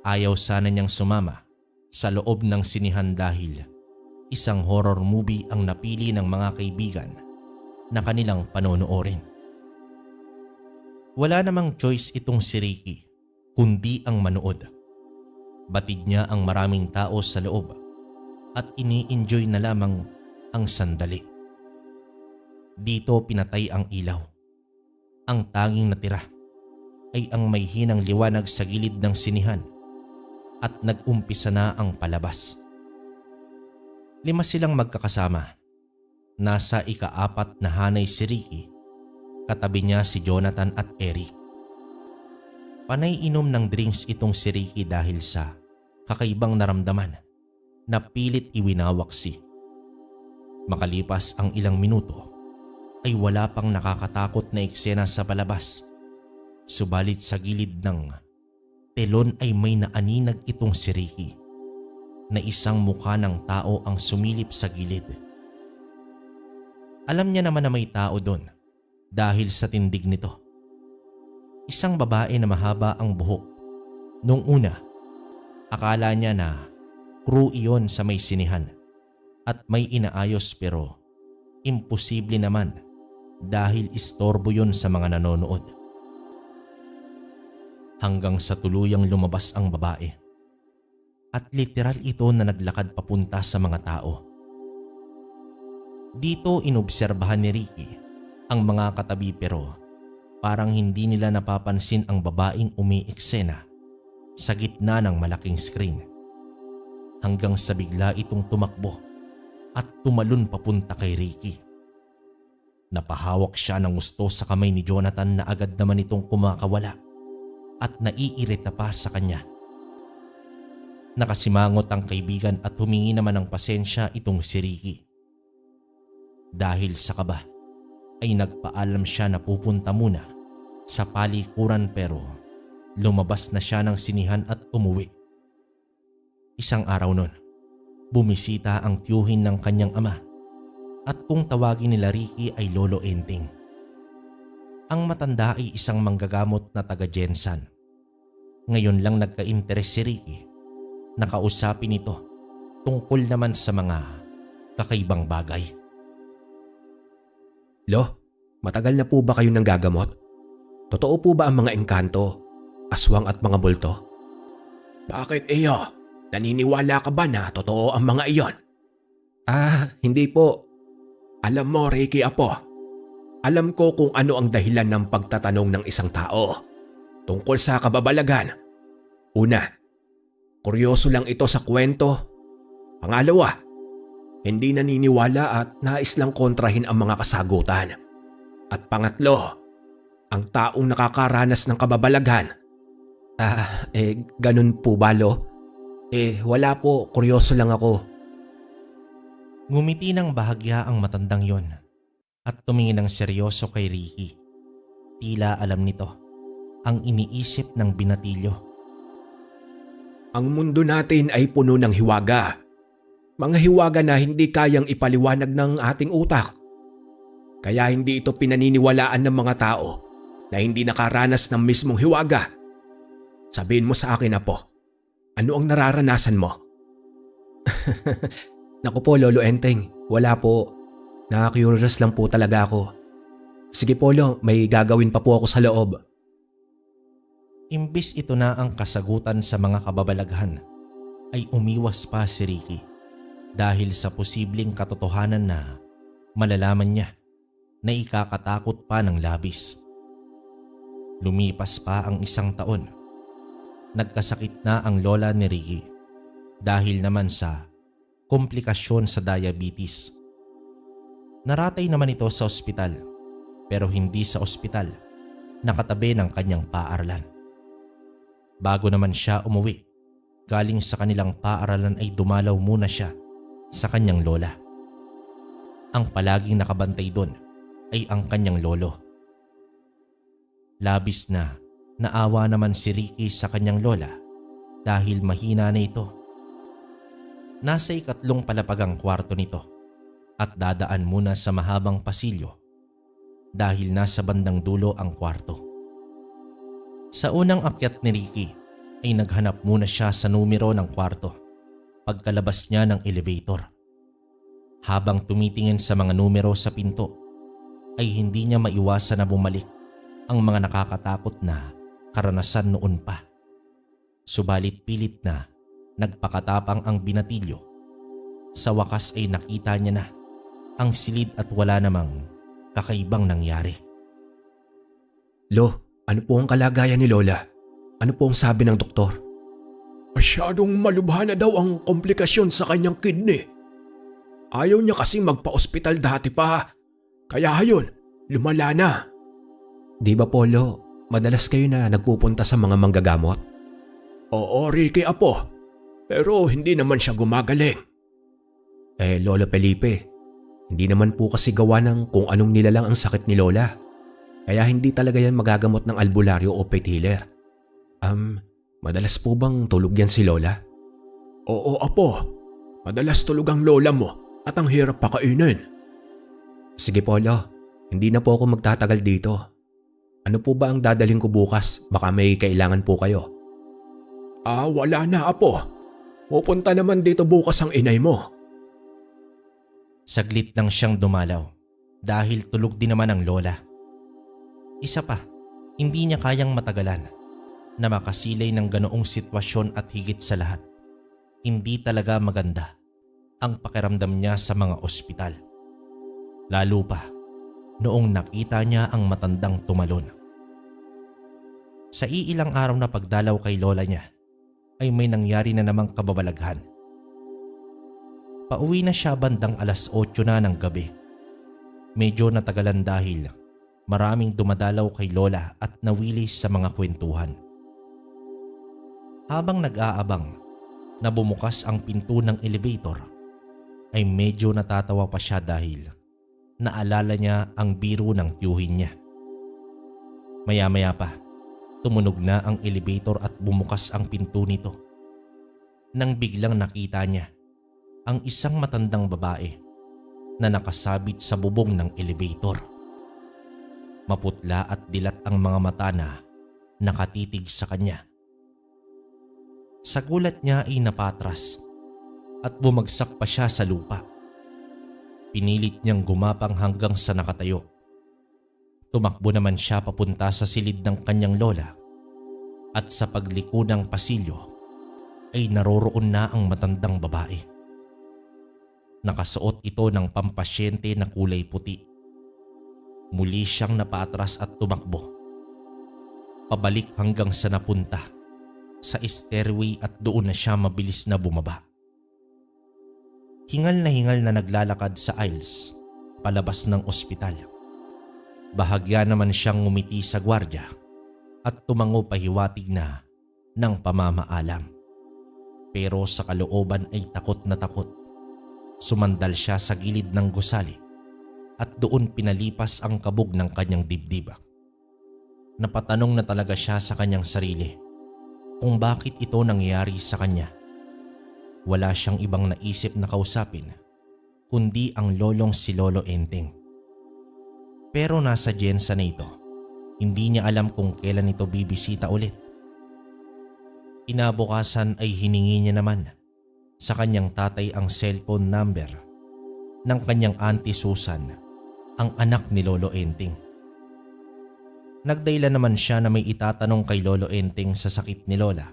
Ayaw sana niyang sumama sa loob ng sinihan dahil isang horror movie ang napili ng mga kaibigan na kanilang panonoorin. Wala namang choice itong si Ricky kundi ang manood. Batid niya ang maraming tao sa loob at ini-enjoy na lamang ang sandali. Dito pinatay ang ilaw. Ang tanging natira ay ang may hinang liwanag sa gilid ng sinihan at nag-umpisa na ang palabas. 5 silang magkakasama. Nasa ika-4 na hanay si Ricky. Katabi niya si Jonathan at Eric. Panay inom ng drinks itong si Ricky dahil sa kakaibang naramdaman na pilit iwinawaksi. Makalipas ang ilang minuto ay wala pang nakakatakot na eksena sa palabas. Subalit sa gilid ng telon ay may naaninag itong si Ricky na isang mukha ng tao ang sumilip sa gilid. Alam niya naman na may tao doon dahil sa tindig nito. Isang babae na mahaba ang buhok. Noong una, akala niya na crew iyon sa may sinihan at may inaayos, pero imposible naman dahil istorbo yun sa mga nanonood. Hanggang sa tuluyang lumabas ang babae at literal ito na naglakad papunta sa mga tao. Dito inobserbahan ni Ricky ang mga katabi, pero parang hindi nila napapansin ang babaeng umi-eksena sa gitna ng malaking screen. Hanggang sa bigla itong tumakbo at tumalon papunta kay Ricky. Napahawak siya ng gusto sa kamay ni Jonathan na agad naman itong kumakawala at naiirita pa sa kanya. Nakasimangot ang kaibigan at humingi naman ng pasensya itong si Ricky. Dahil sa kaba ay nagpaalam siya na pupunta muna sa palikuran, pero lumabas na siya ng sinihan at umuwi. Isang araw nun, bumisita ang tiyuhin ng kanyang ama at kung tawagin nila Ricky ay Lolo Enteng. Ang matanda ay isang manggagamot na taga Jensan. Ngayon lang nagka-interes si Ricky na kausapin ito tungkol naman sa mga kakaibang bagay. Lo, matagal na po ba kayo nanggagamot? Totoo po ba ang mga engkanto, aswang at mga multo? Bakit iyo? Naniniwala ka ba na totoo ang mga iyon? Hindi po. Alam mo, Ricky Apo, alam ko kung ano ang dahilan ng pagtatanong ng isang tao tungkol sa kababalagan. Una, kuryoso lang ito sa kwento. Pangalawa, hindi naniniwala at nais lang kontrahin ang mga kasagutan. At pangatlo, ang taong nakakaranas ng kababalaghan. Ganun po ba, Lo? Wala po, kuryoso lang ako. Ngumiti ng bahagya ang matandang yon at tumingin ng seryoso kay Ricky. Tila alam nito ang iniisip ng binatilyo. Ang mundo natin ay puno ng hiwaga. Mga hiwaga na hindi kayang ipaliwanag ng ating utak. Kaya hindi ito pinaniniwalaan ng mga tao na hindi nakaranas ng mismong hiwaga. Sabihin mo sa akin, Apo, ano ang nararanasan mo? Naku po, Lolo Enteng, wala po. Nakaka-curious lang po talaga ako. Sige po, Lo, may gagawin pa po ako sa loob. Imbis ito na ang kasagutan sa mga kababalaghan, ay umiwas pa si Ricky dahil sa posibleng katotohanan na malalaman niya na ikakatakot pa ng labis. Lumipas pa ang 1 taon. Nagkasakit na ang lola ni Ricky dahil naman sa komplikasyon sa diabetes. Naratay naman ito sa ospital, pero hindi sa ospital nakatabi ng kanyang paaralan. Bago naman siya umuwi galing sa kanilang paaralan ay dumalaw muna siya sa kanyang lola. Ang palaging nakabantay doon ay ang kanyang lolo. Labis na naawa naman si Ricky sa kanyang lola dahil mahina na ito. Nasa 3 palapag ang kwarto nito at dadaan muna sa mahabang pasilyo dahil nasa bandang dulo ang kwarto. Sa unang akyat ni Ricky ay naghanap muna siya sa numero ng kwarto pagkalabas niya ng elevator. Habang tumitingin sa mga numero sa pinto ay hindi niya maiwasan na bumalik ang mga nakakatakot na karanasan noon pa. Subalit pilit na nagpakatapang ang binatilyo. Sa wakas ay nakita niya na ang silid at wala namang kakaibang nangyari. Lo, ano po ang kalagayan ni Lola? Ano po ang sabi ng doktor? Masyadong malubha na daw ang komplikasyon sa kanyang kidney. Ayaw niya kasing magpa-ospital dati pa. Kaya hayon, lumala na. Di ba po, Lo, madalas kayo na nagpupunta sa mga manggagamot? Oo, Ricky Apo. Pero hindi naman siya gumagaling. Lolo Felipe, hindi naman po kasi gawa ng kung anong nilalang ang sakit ni Lola. Kaya hindi talaga yan magagamot ng albularyo o faith healer. Madalas po bang tulog yan si Lola? Oo, Apo. Madalas tulog ang lola mo at ang hirap pakainin. Sige po, Lo. Hindi na po ako magtatagal dito. Ano po ba ang dadaling ko bukas? Baka may kailangan po kayo. Wala na, Apo. Pupunta naman dito bukas ang inay mo. Saglit lang siyang dumalaw dahil tulog din naman ang lola. Isa pa, hindi niya kayang matagalan na makasilay ng ganoong sitwasyon at higit sa lahat, hindi talaga maganda ang pakiramdam niya sa mga ospital. Lalo pa noong nakita niya ang matandang tumalon. Sa iilang araw na pagdalaw kay lola niya, ay may nangyari na namang kababalaghan. Pauwi na siya bandang 8:00 na ng gabi. Medyo natagalan dahil maraming dumadalaw kay lola at nawili sa mga kwentuhan. Habang nag-aabang na bumukas ang pinto ng elevator, ay medyo natatawa pa siya dahil naalala niya ang biro ng tiyuhin niya. Maya-maya pa, tumunog na ang elevator at bumukas ang pinto nito. Nang biglang nakita niya ang isang matandang babae na nakasabit sa bubong ng elevator. Maputla at dilat ang mga mata na nakatitig sa kanya. Sa gulat niya ay napatras at bumagsak pa siya sa lupa. Pinilit niyang gumapang hanggang sa nakatayo. Tumakbo naman siya papunta sa silid ng kanyang lola at sa pagliko ng pasilyo ay naroroon na ang matandang babae. Nakasuot ito ng pampasyente na kulay puti. Muli siyang napatras at tumakbo. Pabalik hanggang sa napunta sa stairway at doon na siya mabilis na bumaba. Hingal na naglalakad sa aisles palabas ng ospital. Bahagya naman siyang ngumiti sa gwardya at tumango pahiwatig na ng pamamaalam. Pero sa kalooban ay takot na takot. Sumandal siya sa gilid ng gusali at doon pinalipas ang kabog ng kanyang dibdib. Napatanong na talaga siya sa kanyang sarili kung bakit ito nangyari sa kanya. Wala siyang ibang naisip na kausapin kundi ang lolong si Lolo Enteng. Pero nasa Jensa na ito, hindi niya alam kung kailan ito bibisita ulit. Inabukasan ay hiningi niya naman sa kanyang tatay ang cellphone number ng kanyang auntie Susan, ang anak ni Lolo Enteng. Nagdahilan naman siya na may itatanong kay Lolo Enteng sa sakit ni Lola.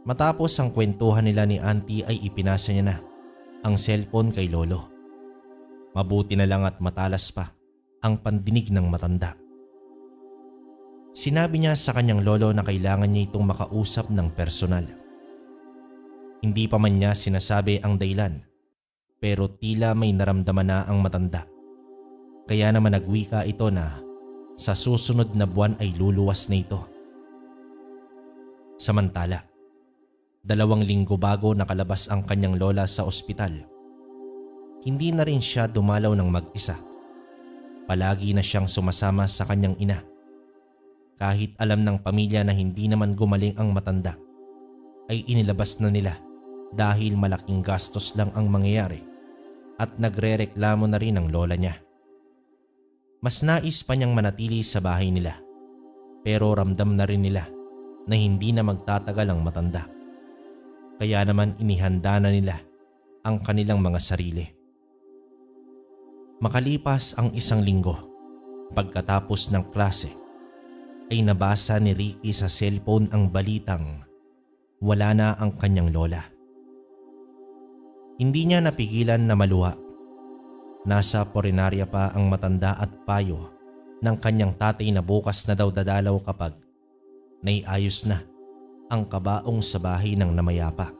Matapos ang kwentuhan nila ni auntie ay ipinasa niya na ang cellphone kay Lolo. Mabuti na lang at matalas pa ang pandinig ng matanda. Sinabi niya sa kanyang lolo na kailangan niya itong makausap ng personal. Hindi pa man niya sinasabi ang dahilan, pero tila may naramdaman na ang matanda. Kaya naman nagwika ito na sa susunod na buwan ay luluwas na ito. Samantala, 2 linggo bago nakalabas ang kanyang lola sa ospital, hindi na rin siya dumalaw ng mag-isa. Palagi na siyang sumasama sa kanyang ina. Kahit alam ng pamilya na hindi naman gumaling ang matanda, ay inilabas na nila dahil malaking gastos lang ang mangyayari at nagrereklamo na rin ang lola niya. Mas nais pa niyang manatili sa bahay nila, pero ramdam na rin nila na hindi na magtatagal ang matanda. Kaya naman inihanda na nila ang kanilang mga sarili. Makalipas ang 1 linggo, pagkatapos ng klase, ay nabasa ni Ricky sa cellphone ang balitang wala na ang kanyang lola. Hindi niya napigilan na maluha. Nasa purinarya pa ang matanda at payo ng kanyang tatay na bukas na daw dadalaw kapag naiayos na ang kabaong sa bahay ng namayapa.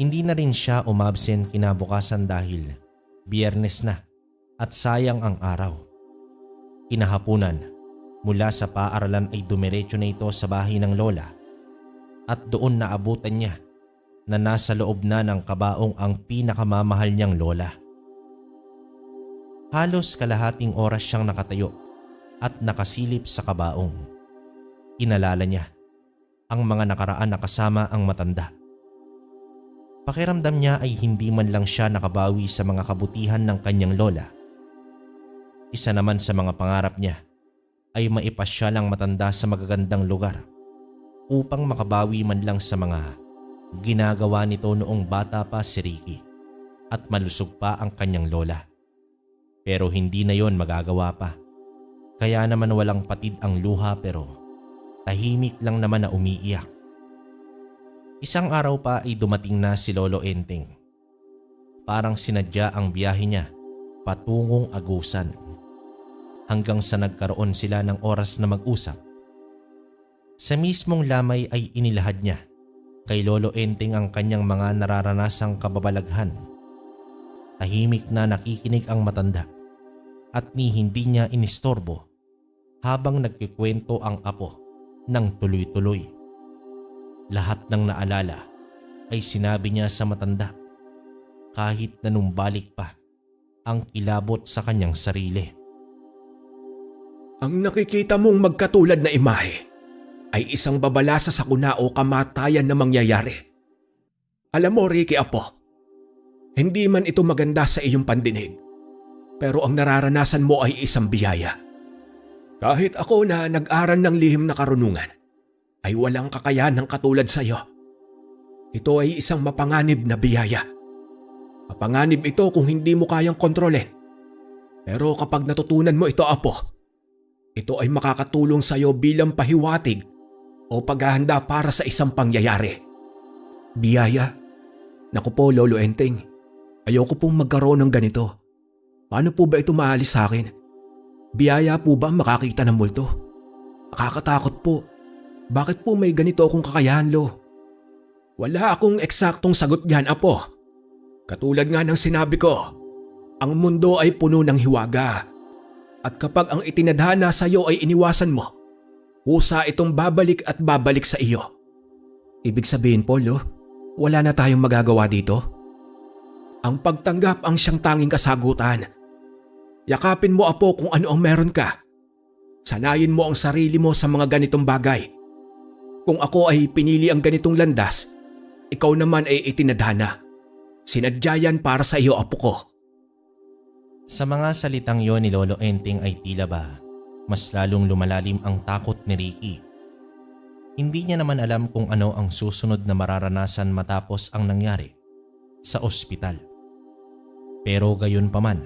Hindi na rin siya umabsent kinabukasan dahil Biyernes na at sayang ang araw. Kinahapunan, mula sa paaralan ay dumiretso na ito sa bahay ng lola at doon naabutan niya na nasa loob na ng kabaong ang pinakamamahal niyang lola. Halos kalahating oras siyang nakatayo at nakasilip sa kabaong. Inalala niya ang mga nakaraan na kasama ang matanda. Pakiramdam niya ay hindi man lang siya nakabawi sa mga kabutihan ng kanyang lola. Isa naman sa mga pangarap niya ay maipasyal ang matanda sa magagandang lugar upang makabawi man lang sa mga ginagawa nito noong bata pa si Ricky at malusog pa ang kanyang lola. Pero hindi na yon magagawa pa. Kaya naman walang patid ang luha pero tahimik lang naman na umiiyak. Isang araw pa ay dumating na si Lolo Enteng. Parang sinadya ang biyahe niya patungong Agusan. Hanggang sa nagkaroon sila ng oras na mag-usap. Sa mismong lamay ay inilahad niya kay Lolo Enteng ang kanyang mga nararanasang kababalaghan. Tahimik na nakikinig ang matanda at ni hindi niya inistorbo habang nagkikwento ang apo ng tuloy-tuloy. Lahat ng naalala ay sinabi niya sa matanda kahit na numbalik pa ang kilabot sa kanyang sarili. Ang nakikita mong magkatulad na imahe ay isang babala sa sakuna o kamatayan na mangyayari. Alam mo, Ricky Apo, hindi man ito maganda sa iyong pandinig, pero ang nararanasan mo ay isang biyaya. Kahit ako na nag-aral ng lihim na karunungan, ay walang kakayanang katulad sa iyo. Ito ay isang mapanganib na biyaya. Mapanganib ito kung hindi mo kayang kontrolin. Pero kapag natutunan mo ito, Apo, ito ay makakatulong sa iyo bilang pahiwatig o paghahanda para sa isang pangyayari. Biyaya Naku po, Lolo Enteng. Ayoko pong magkaroon ng ganito. Paano po ba ito maalis sa akin? Biyaya po ba makakita ng multo? Nakakatakot po. Bakit po may ganito akong kakayahan, Lo? Wala akong eksaktong sagot diyan, Apo. Katulad nga ng sinabi ko, ang mundo ay puno ng hiwaga. At kapag ang itinadhana sa iyo ay iniwasan mo, kusa itong babalik at babalik sa iyo. Ibig sabihin po, Lo, wala na tayong magagawa dito? Ang pagtanggap ang siyang tanging kasagutan. Yakapin mo, Apo, kung ano ang meron ka. Sanayin mo ang sarili mo sa mga ganitong bagay. Kung ako ay pinili ang ganitong landas, ikaw naman ay itinadhana. Sinadya yan para sa iyo, Apo ko. Sa mga salitang yon ni Lolo Enteng ay tila ba mas lalong lumalalim ang takot ni Ricky. Hindi niya naman alam kung ano ang susunod na mararanasan matapos ang nangyari sa ospital. Pero gayon pa man,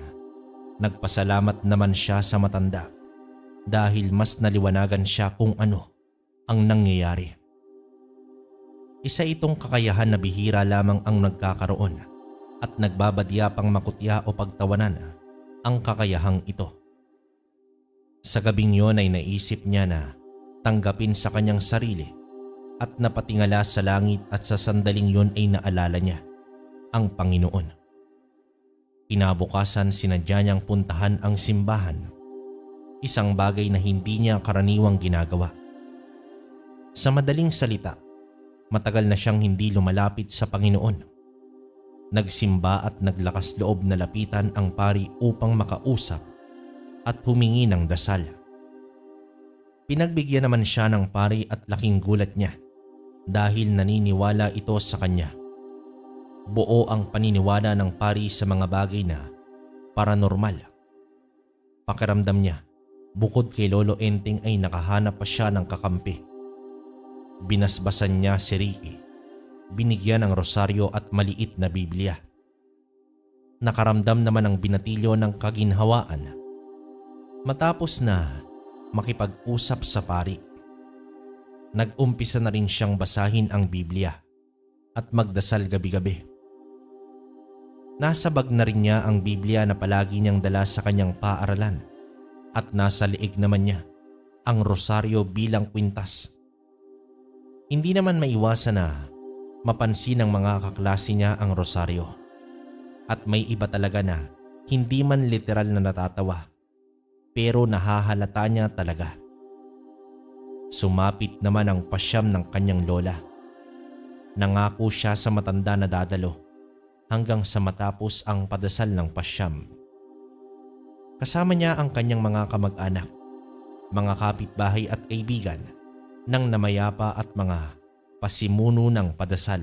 nagpasalamat naman siya sa matanda dahil mas naliwanagan siya kung ano ang nangyayari. Isa itong kakayahan na bihira lamang ang nagkakaroon at nagbabadya pang makutya o pagtawanan ang kakayahang ito. Sa gabing yon ay naisip niya na tanggapin sa kanyang sarili at napatingala sa langit at sa sandaling yon ay naalala niya ang Panginoon. Kinabukasan sinadya niyang puntahan ang simbahan, isang bagay na hindi niya karaniwang ginagawa. Sa madaling salita, matagal na siyang hindi lumalapit sa Panginoon. Nagsimba at naglakas loob na lapitan ang pari upang makausap at humingi ng dasal. Pinagbigyan naman siya ng pari at laking gulat niya dahil naniniwala ito sa kanya. Buo ang paniniwala ng pari sa mga bagay na paranormal. Pakiramdam niya, bukod kay Lolo Enteng ay nakahanap pa siya ng kakampi. Binasbasan niya si Ricky, binigyan ng rosaryo at maliit na Biblia. Nakaramdam naman ang binatilyo ng kaginhawaan. Matapos na makipag-usap sa pari, nag-umpisa na rin siyang basahin ang Biblia at magdasal gabi-gabi. Nasa bag na rin niya ang Biblia na palagi niyang dala sa kanyang paaralan at nasa liig naman niya ang rosaryo bilang kwintas. Hindi naman maiwasan na mapansin ng mga kaklase niya ang rosaryo at may iba talaga na hindi man literal na natatawa pero nahahalata niya talaga. Sumapit naman ang pasyam ng kanyang lola. Nangako siya sa matanda na dadalo hanggang sa matapos ang padasal ng pasyam. Kasama niya ang kanyang mga kamag-anak, mga kapitbahay at kaibigan ng namayapa at mga pasimuno ng padasal.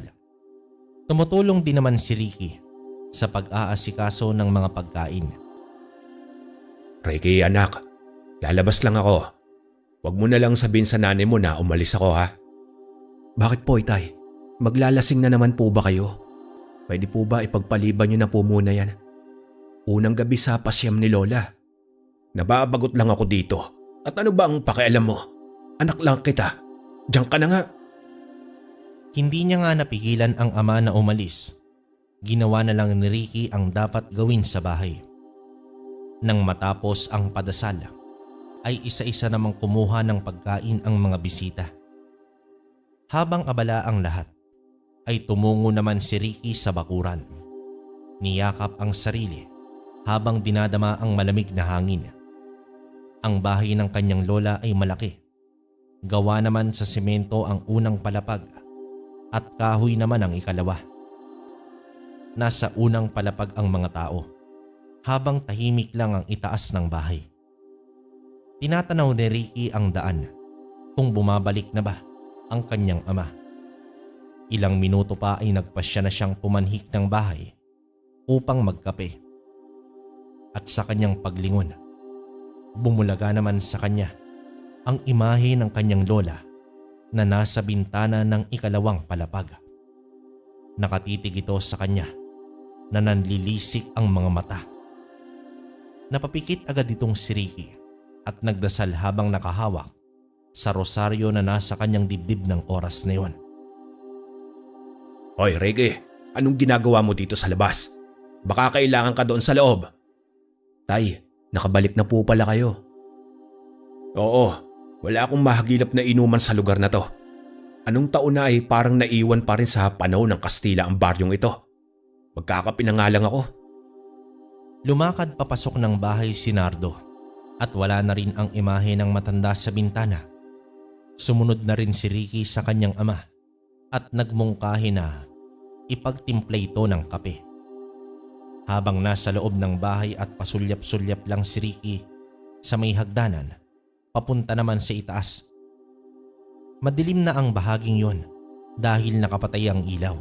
Tumutulong din naman si Ricky sa pag-aasikaso ng mga pagkain. Ricky, anak, lalabas lang ako. Huwag mo na lang sabihin sa nanay mo na umalis ako, ha? Bakit po, Itay? Maglalasing na naman po ba kayo? Pwede po ba ipagpaliban niyo na po muna yan? Unang gabi sa pasyam ni Lola. Nababagot lang ako dito. At ano ba ang pakialam mo? Anak lang kita. Diyan ka na nga. Hindi niya nga napigilan ang ama na umalis. Ginawa na lang ni Ricky ang dapat gawin sa bahay. Nang matapos ang padasal, ay isa-isa namang kumuha ng pagkain ang mga bisita. Habang abala ang lahat, ay tumungo naman si Ricky sa bakuran. Niyakap ang sarili habang dinadama ang malamig na hangin. Ang bahay ng kanyang lola ay malaki. Gawa naman sa semento ang unang palapag at kahoy naman ang ikalawa. Nasa unang palapag ang mga tao habang tahimik lang ang itaas ng bahay. Tinatanaw ni Ricky ang daan kung bumabalik na ba ang kanyang ama. Ilang minuto pa ay nagpasya na siyang pumanhik ng bahay upang magkape. At sa kanyang paglingon, bumulaga naman sa kanya ang imahe ng kanyang lola na nasa bintana ng ikalawang palapag. Nakatitig ito sa kanya na nanlilisik ang mga mata. Napapikit agad itong si Ricky at nagdasal habang nakahawak sa rosaryo na nasa kanyang dibdib ng oras na yon. Hoy, Ricky, Anong ginagawa mo dito sa labas? Baka kailangan ka doon sa loob. Tay, nakabalik na po pala kayo. Oo, wala akong mahagilap na inuman sa lugar na to. Anong taon na ay parang naiwan pa rin sa panahon ng Kastila ang baryong ito. Magkakapinangalang ako. Lumakad papasok ng bahay si Nardo at wala na rin ang imahe ng matanda sa bintana. Sumunod na rin si Ricky sa kanyang ama at nagmungkahi na ipagtimpla ito ng kape. Habang nasa loob ng bahay at pasulyap-sulyap lang si Ricky sa may hagdanan, papunta naman sa itaas. Madilim na ang bahaging yon dahil nakapatay ang ilaw.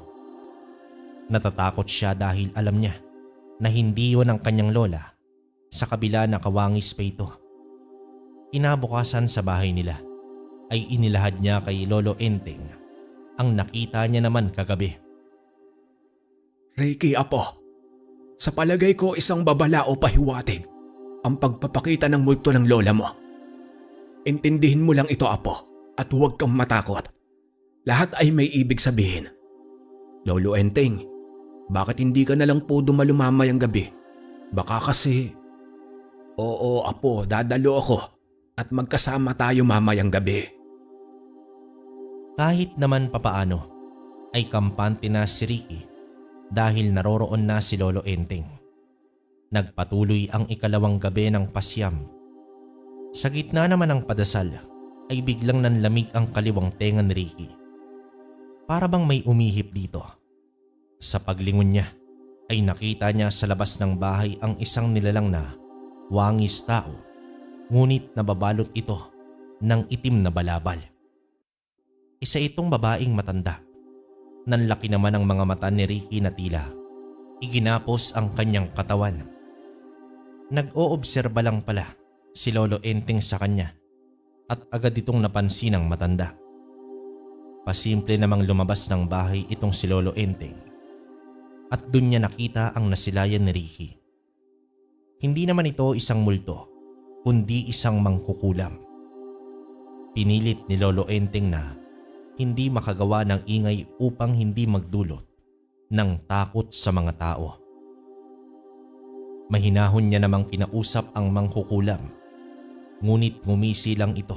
Natatakot siya dahil alam niya na hindi yun ang kanyang lola sa kabila na kawangis pa ito. Kinabukasan sa bahay nila ay inilahad niya kay Lolo Enteng ang nakita niya naman kagabi. Ricky, apo. Sa palagay ko isang babala o pahiwatig ang pagpapakita ng multo ng lola mo. Intindihin mo lang ito, apo, at huwag kang matakot. Lahat ay may ibig sabihin. Lolo Enteng, bakit hindi ka na lang po dumalo mamayang gabi? Baka kasi… Oo, apo, dadalo ako at magkasama tayo mamayang gabi. Kahit naman papaano ay kampante na si Ricky dahil naroroon na si Lolo Enteng. Nagpatuloy ang ikalawang gabi ng pasyam. Sa gitna naman ng padasal ay biglang nanlamig ang kaliwang tenga ni Ricky. Para bang may umihip dito. Sa paglingon niya ay nakita niya sa labas ng bahay ang isang nilalang na wangis tao, ngunit nababalot ito ng itim na balabal. Isa itong babaeng matanda. Nanlaki naman ang mga mata ni Ricky na tila iginapos ang kanyang katawan. Nag-oobserba lang pala si Lolo Enteng sa kanya at agad itong napansin ng matanda. Pasimple namang lumabas ng bahay itong si Lolo Enteng at dun niya nakita ang nasilayan ni Ricky. Hindi naman ito isang multo kundi isang mangkukulam. Pinilit ni Lolo Enteng na hindi makagawa ng ingay upang hindi magdulot ng takot sa mga tao. Mahinahon niya namang kinausap ang mangkukulam, ngunit ngumisi lang ito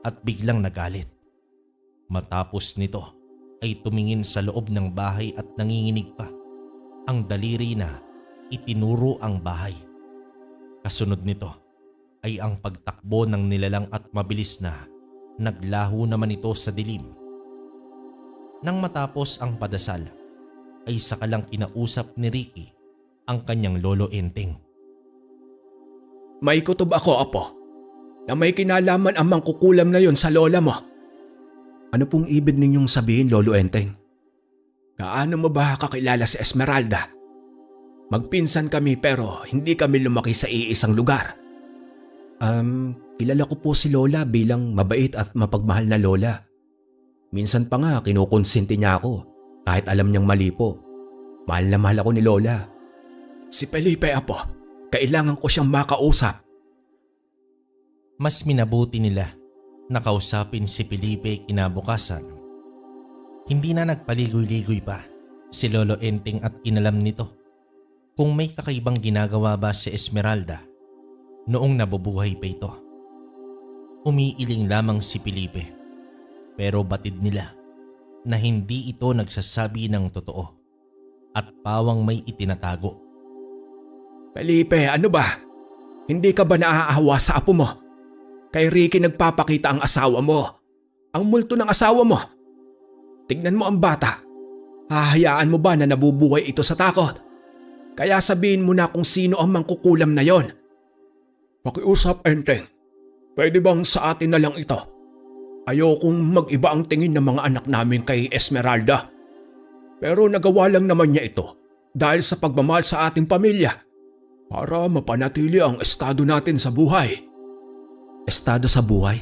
at biglang nagalit. Matapos nito ay tumingin sa loob ng bahay at nanginginig pa. Ang daliri na itinuro ang bahay. Kasunod nito ay ang pagtakbo ng nilalang at mabilis na naglaho naman ito sa dilim. Nang matapos ang padasal ay saka lang kinausap ni Ricky ang kanyang Lolo Enteng. May kutob ako, apo, na may kinalaman ang mangkukulam na yon sa lola mo. Ano pong ibig ninyong sabihin, Lolo Enteng? Gaano mo ba kakilala si Esmeralda? Magpinsan kami pero hindi kami lumaki sa iisang lugar. Kilala ko po si Lola bilang mabait at mapagmahal na lola. Minsan pa nga kinukonsinti niya ako kahit alam niyang mali po. Mahal na mahal ako ni Lola. Si Felipe, apo, kailangan ko siyang makausap. Mas minabuti nila na kausapin si Felipe kinabukasan. Hindi na nagpaligoy-ligoy pa si Lolo Enteng at inalam nito kung may kakaibang ginagawa ba si Esmeralda noong nabubuhay pa ito. Umiiling lamang si Felipe. Pero batid nila na hindi ito nagsasabi ng totoo at pawang may itinatago. Felipe, ano ba? Hindi ka ba naaawa sa apo mo? Kay Ricky nagpapakita ang asawa mo. Ang multo ng asawa mo. Tignan mo ang bata. Hahayaan mo ba na nabubuhay ito sa takot? Kaya sabihin mo na kung sino ang mangkukulam na yon. Pakiusap, Enteng. Pwede bang sa atin na lang ito? Ayokong mag-iba ang tingin ng mga anak namin kay Esmeralda. Pero nagawa lang naman niya ito dahil sa pagmamahal sa ating pamilya para mapanatili ang estado natin sa buhay. Estado sa buhay?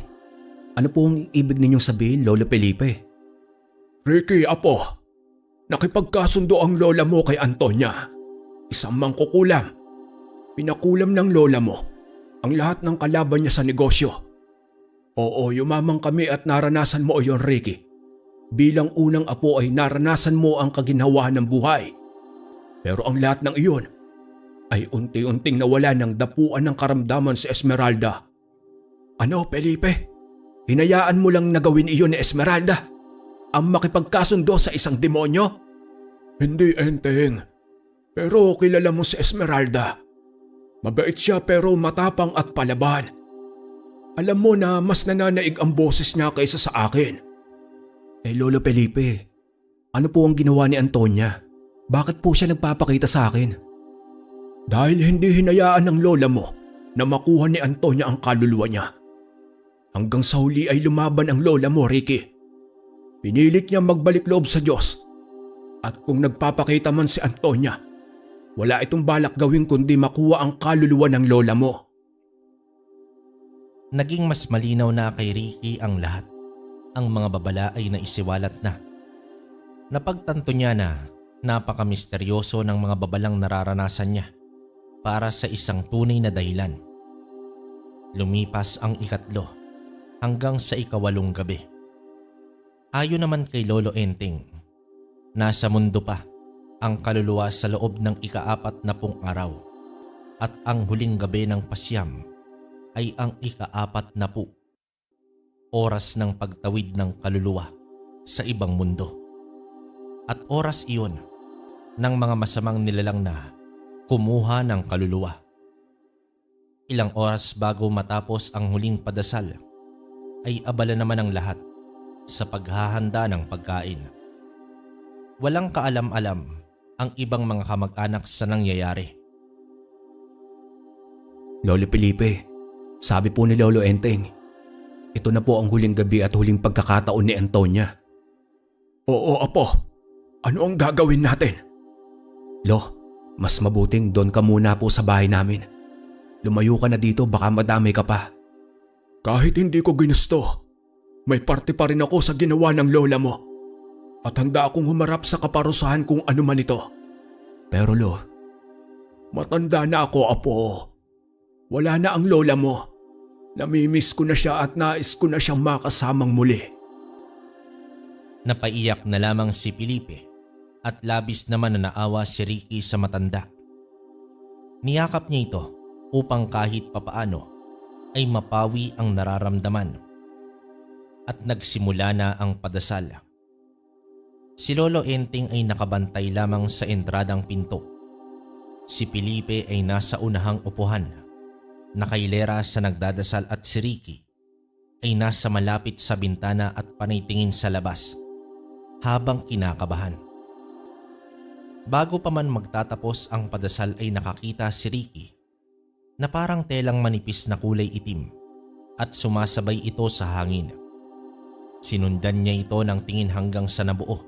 Ano pong ibig ninyong sabihin, Lolo Felipe? Ricky, apo, nakipagkasundo ang lola mo kay Antonia. Isang mangkukulam. Pinakulam ng lola mo ang lahat ng kalaban niya sa negosyo. Oo, yumamang kami at naranasan mo yon, Ricky. Bilang unang apo ay naranasan mo ang kaginhawa ng buhay. Pero ang lahat ng iyon ay unti-unting nawala ng dapuan ng karamdaman si Esmeralda. Ano, Felipe? Hinayaan mo lang na gawin iyon ni Esmeralda? Ang makipagkasundo sa isang demonyo? Hindi, Enteng. Pero kilala mo si Esmeralda. Mabait siya pero matapang at palaban. Alam mo na mas nananaig ang boses niya kaysa sa akin. Lolo Felipe, ano po ang ginawa ni Antonia? Bakit po siya nagpapakita sa akin? Dahil hindi hinayaan ng lola mo na makuha ni Antonia ang kaluluwa niya. Hanggang sa huli ay lumaban ang lola mo, Ricky. Pinilit niya magbalik loob sa Diyos. At kung nagpapakita man si Antonia, wala itong balak gawin kundi makuha ang kaluluwa ng lola mo. Naging mas malinaw na kay Ricky ang lahat. Ang mga babala ay naisiwalat na. Napagtanto niya na napakamisteryoso ng mga babalang nararanasan niya para sa isang tunay na dahilan. Lumipas ang 3 hanggang sa 8 gabi. Ayon naman kay Lolo Enteng, nasa mundo pa ang kaluluwa sa loob ng 40 araw at ang huling gabi ng 9 ay ang 40 oras ng pagtawid ng kaluluwa sa ibang mundo. At oras iyon ng mga masamang nilalang na kumuha ng kaluluwa. Ilang oras bago matapos ang huling padasal ay abala naman ang lahat sa paghahanda ng pagkain. Walang kaalam-alam ang ibang mga kamag-anak sa nangyayari. Lolo Felipe, sabi po ni Lolo Enteng, ito na po ang huling gabi at huling pagkakataon ni Antonia. Oo, apo. Ano ang gagawin natin? Lo, mas mabuting doon ka muna po sa bahay namin. Lumayo ka na dito, baka madamay ka pa. Kahit hindi ko ginusto, may parte pa rin ako sa ginawa ng lola mo. At handa akong humarap sa kaparusahan kung ano man ito. Pero Lo, matanda na ako, apo. Wala na ang lola mo. Namimiss ko na siya at nais ko na siyang makasamang muli. Napaiyak na lamang si Felipe at labis naman na naawa si Ricky sa matanda. Niyakap niya ito upang kahit papaano ay mapawi ang nararamdaman. At nagsimula na ang padasal. Si Lolo Enteng ay nakabantay lamang sa entradang pinto. Si Felipe ay nasa unahang upuhan. Nakailera sa nagdadasal at si Ricky ay nasa malapit sa bintana at panaytingin sa labas habang kinakabahan. Bago pa man magtatapos ang padasal ay nakakita si Ricky na parang telang manipis na kulay itim at sumasabay ito sa hangin. Sinundan niya ito ng tingin hanggang sa nabuo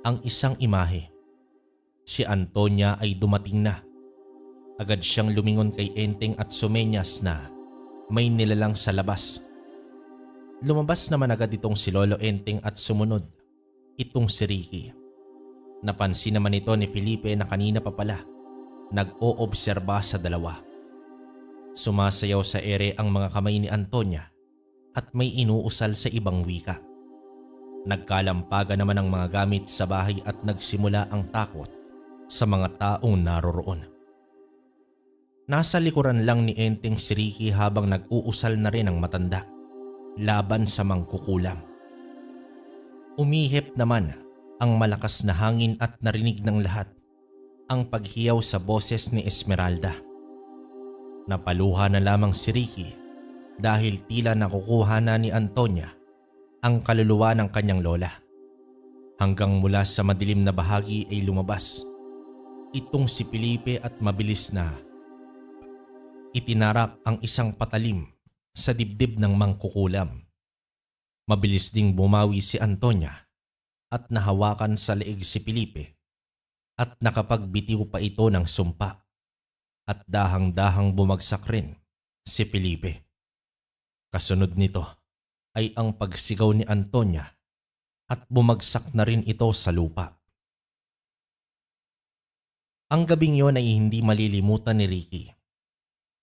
ang isang imahe. Si Antonia ay dumating na. Agad siyang lumingon kay Enteng at sumenyas na may nilalang sa labas. Lumabas naman agad itong si Lolo Enteng at sumunod itong si Ricky. Napansin naman ito ni Felipe na kanina pa pala nag-oobserba sa dalawa. Sumasayaw sa ere ang mga kamay ni Antonia at may inuusal sa ibang wika. Nagkalampagan naman ang mga gamit sa bahay at nagsimula ang takot sa mga taong naroroon. Nasa likuran lang ni Enteng si Ricky habang nag-uusal na rin ang matanda laban sa mangkukulam. Umihip naman ang malakas na hangin at narinig ng lahat ang paghiyaw sa boses ni Esmeralda. Napaluha na lamang si Ricky dahil tila nakukuha na ni Antonia ang kaluluwa ng kanyang lola. Hanggang mula sa madilim na bahagi ay lumabas itong si Felipe at mabilis na itinarak ang isang patalim sa dibdib ng mangkukulam. Mabilis ding bumawi si Antonia at nahawakan sa leeg si Felipe at nakapagbitiw pa ito ng sumpa at dahang-dahang bumagsak rin si Felipe. Kasunod nito ay ang pagsigaw ni Antonia at bumagsak na rin ito sa lupa. Ang gabing yon ay hindi malilimutan ni Ricky.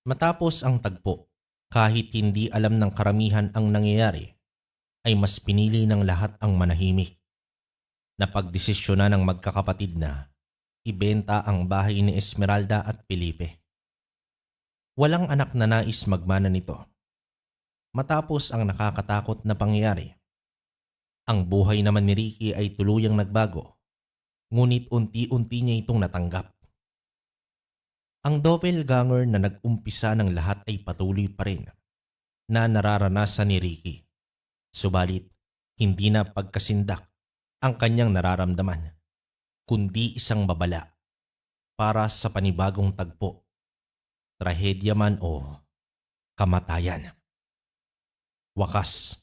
Matapos ang tagpo, kahit hindi alam ng karamihan ang nangyayari, ay mas pinili ng lahat ang manahimik. Napagdesisyonan ng magkakapatid na ibenta ang bahay ni Esmeralda at Felipe. Walang anak na nais magmana nito. Matapos ang nakakatakot na pangyayari, ang buhay naman ni Ricky ay tuluyang nagbago, ngunit unti-unti niya itong natanggap. Ang doppelganger na nag-umpisa ng lahat ay patuloy pa rin na nararanasan ni Ricky. Subalit, hindi na pagkasindak ang kanyang nararamdaman, kundi isang babala para sa panibagong tagpo, trahedya man o kamatayan. Wakas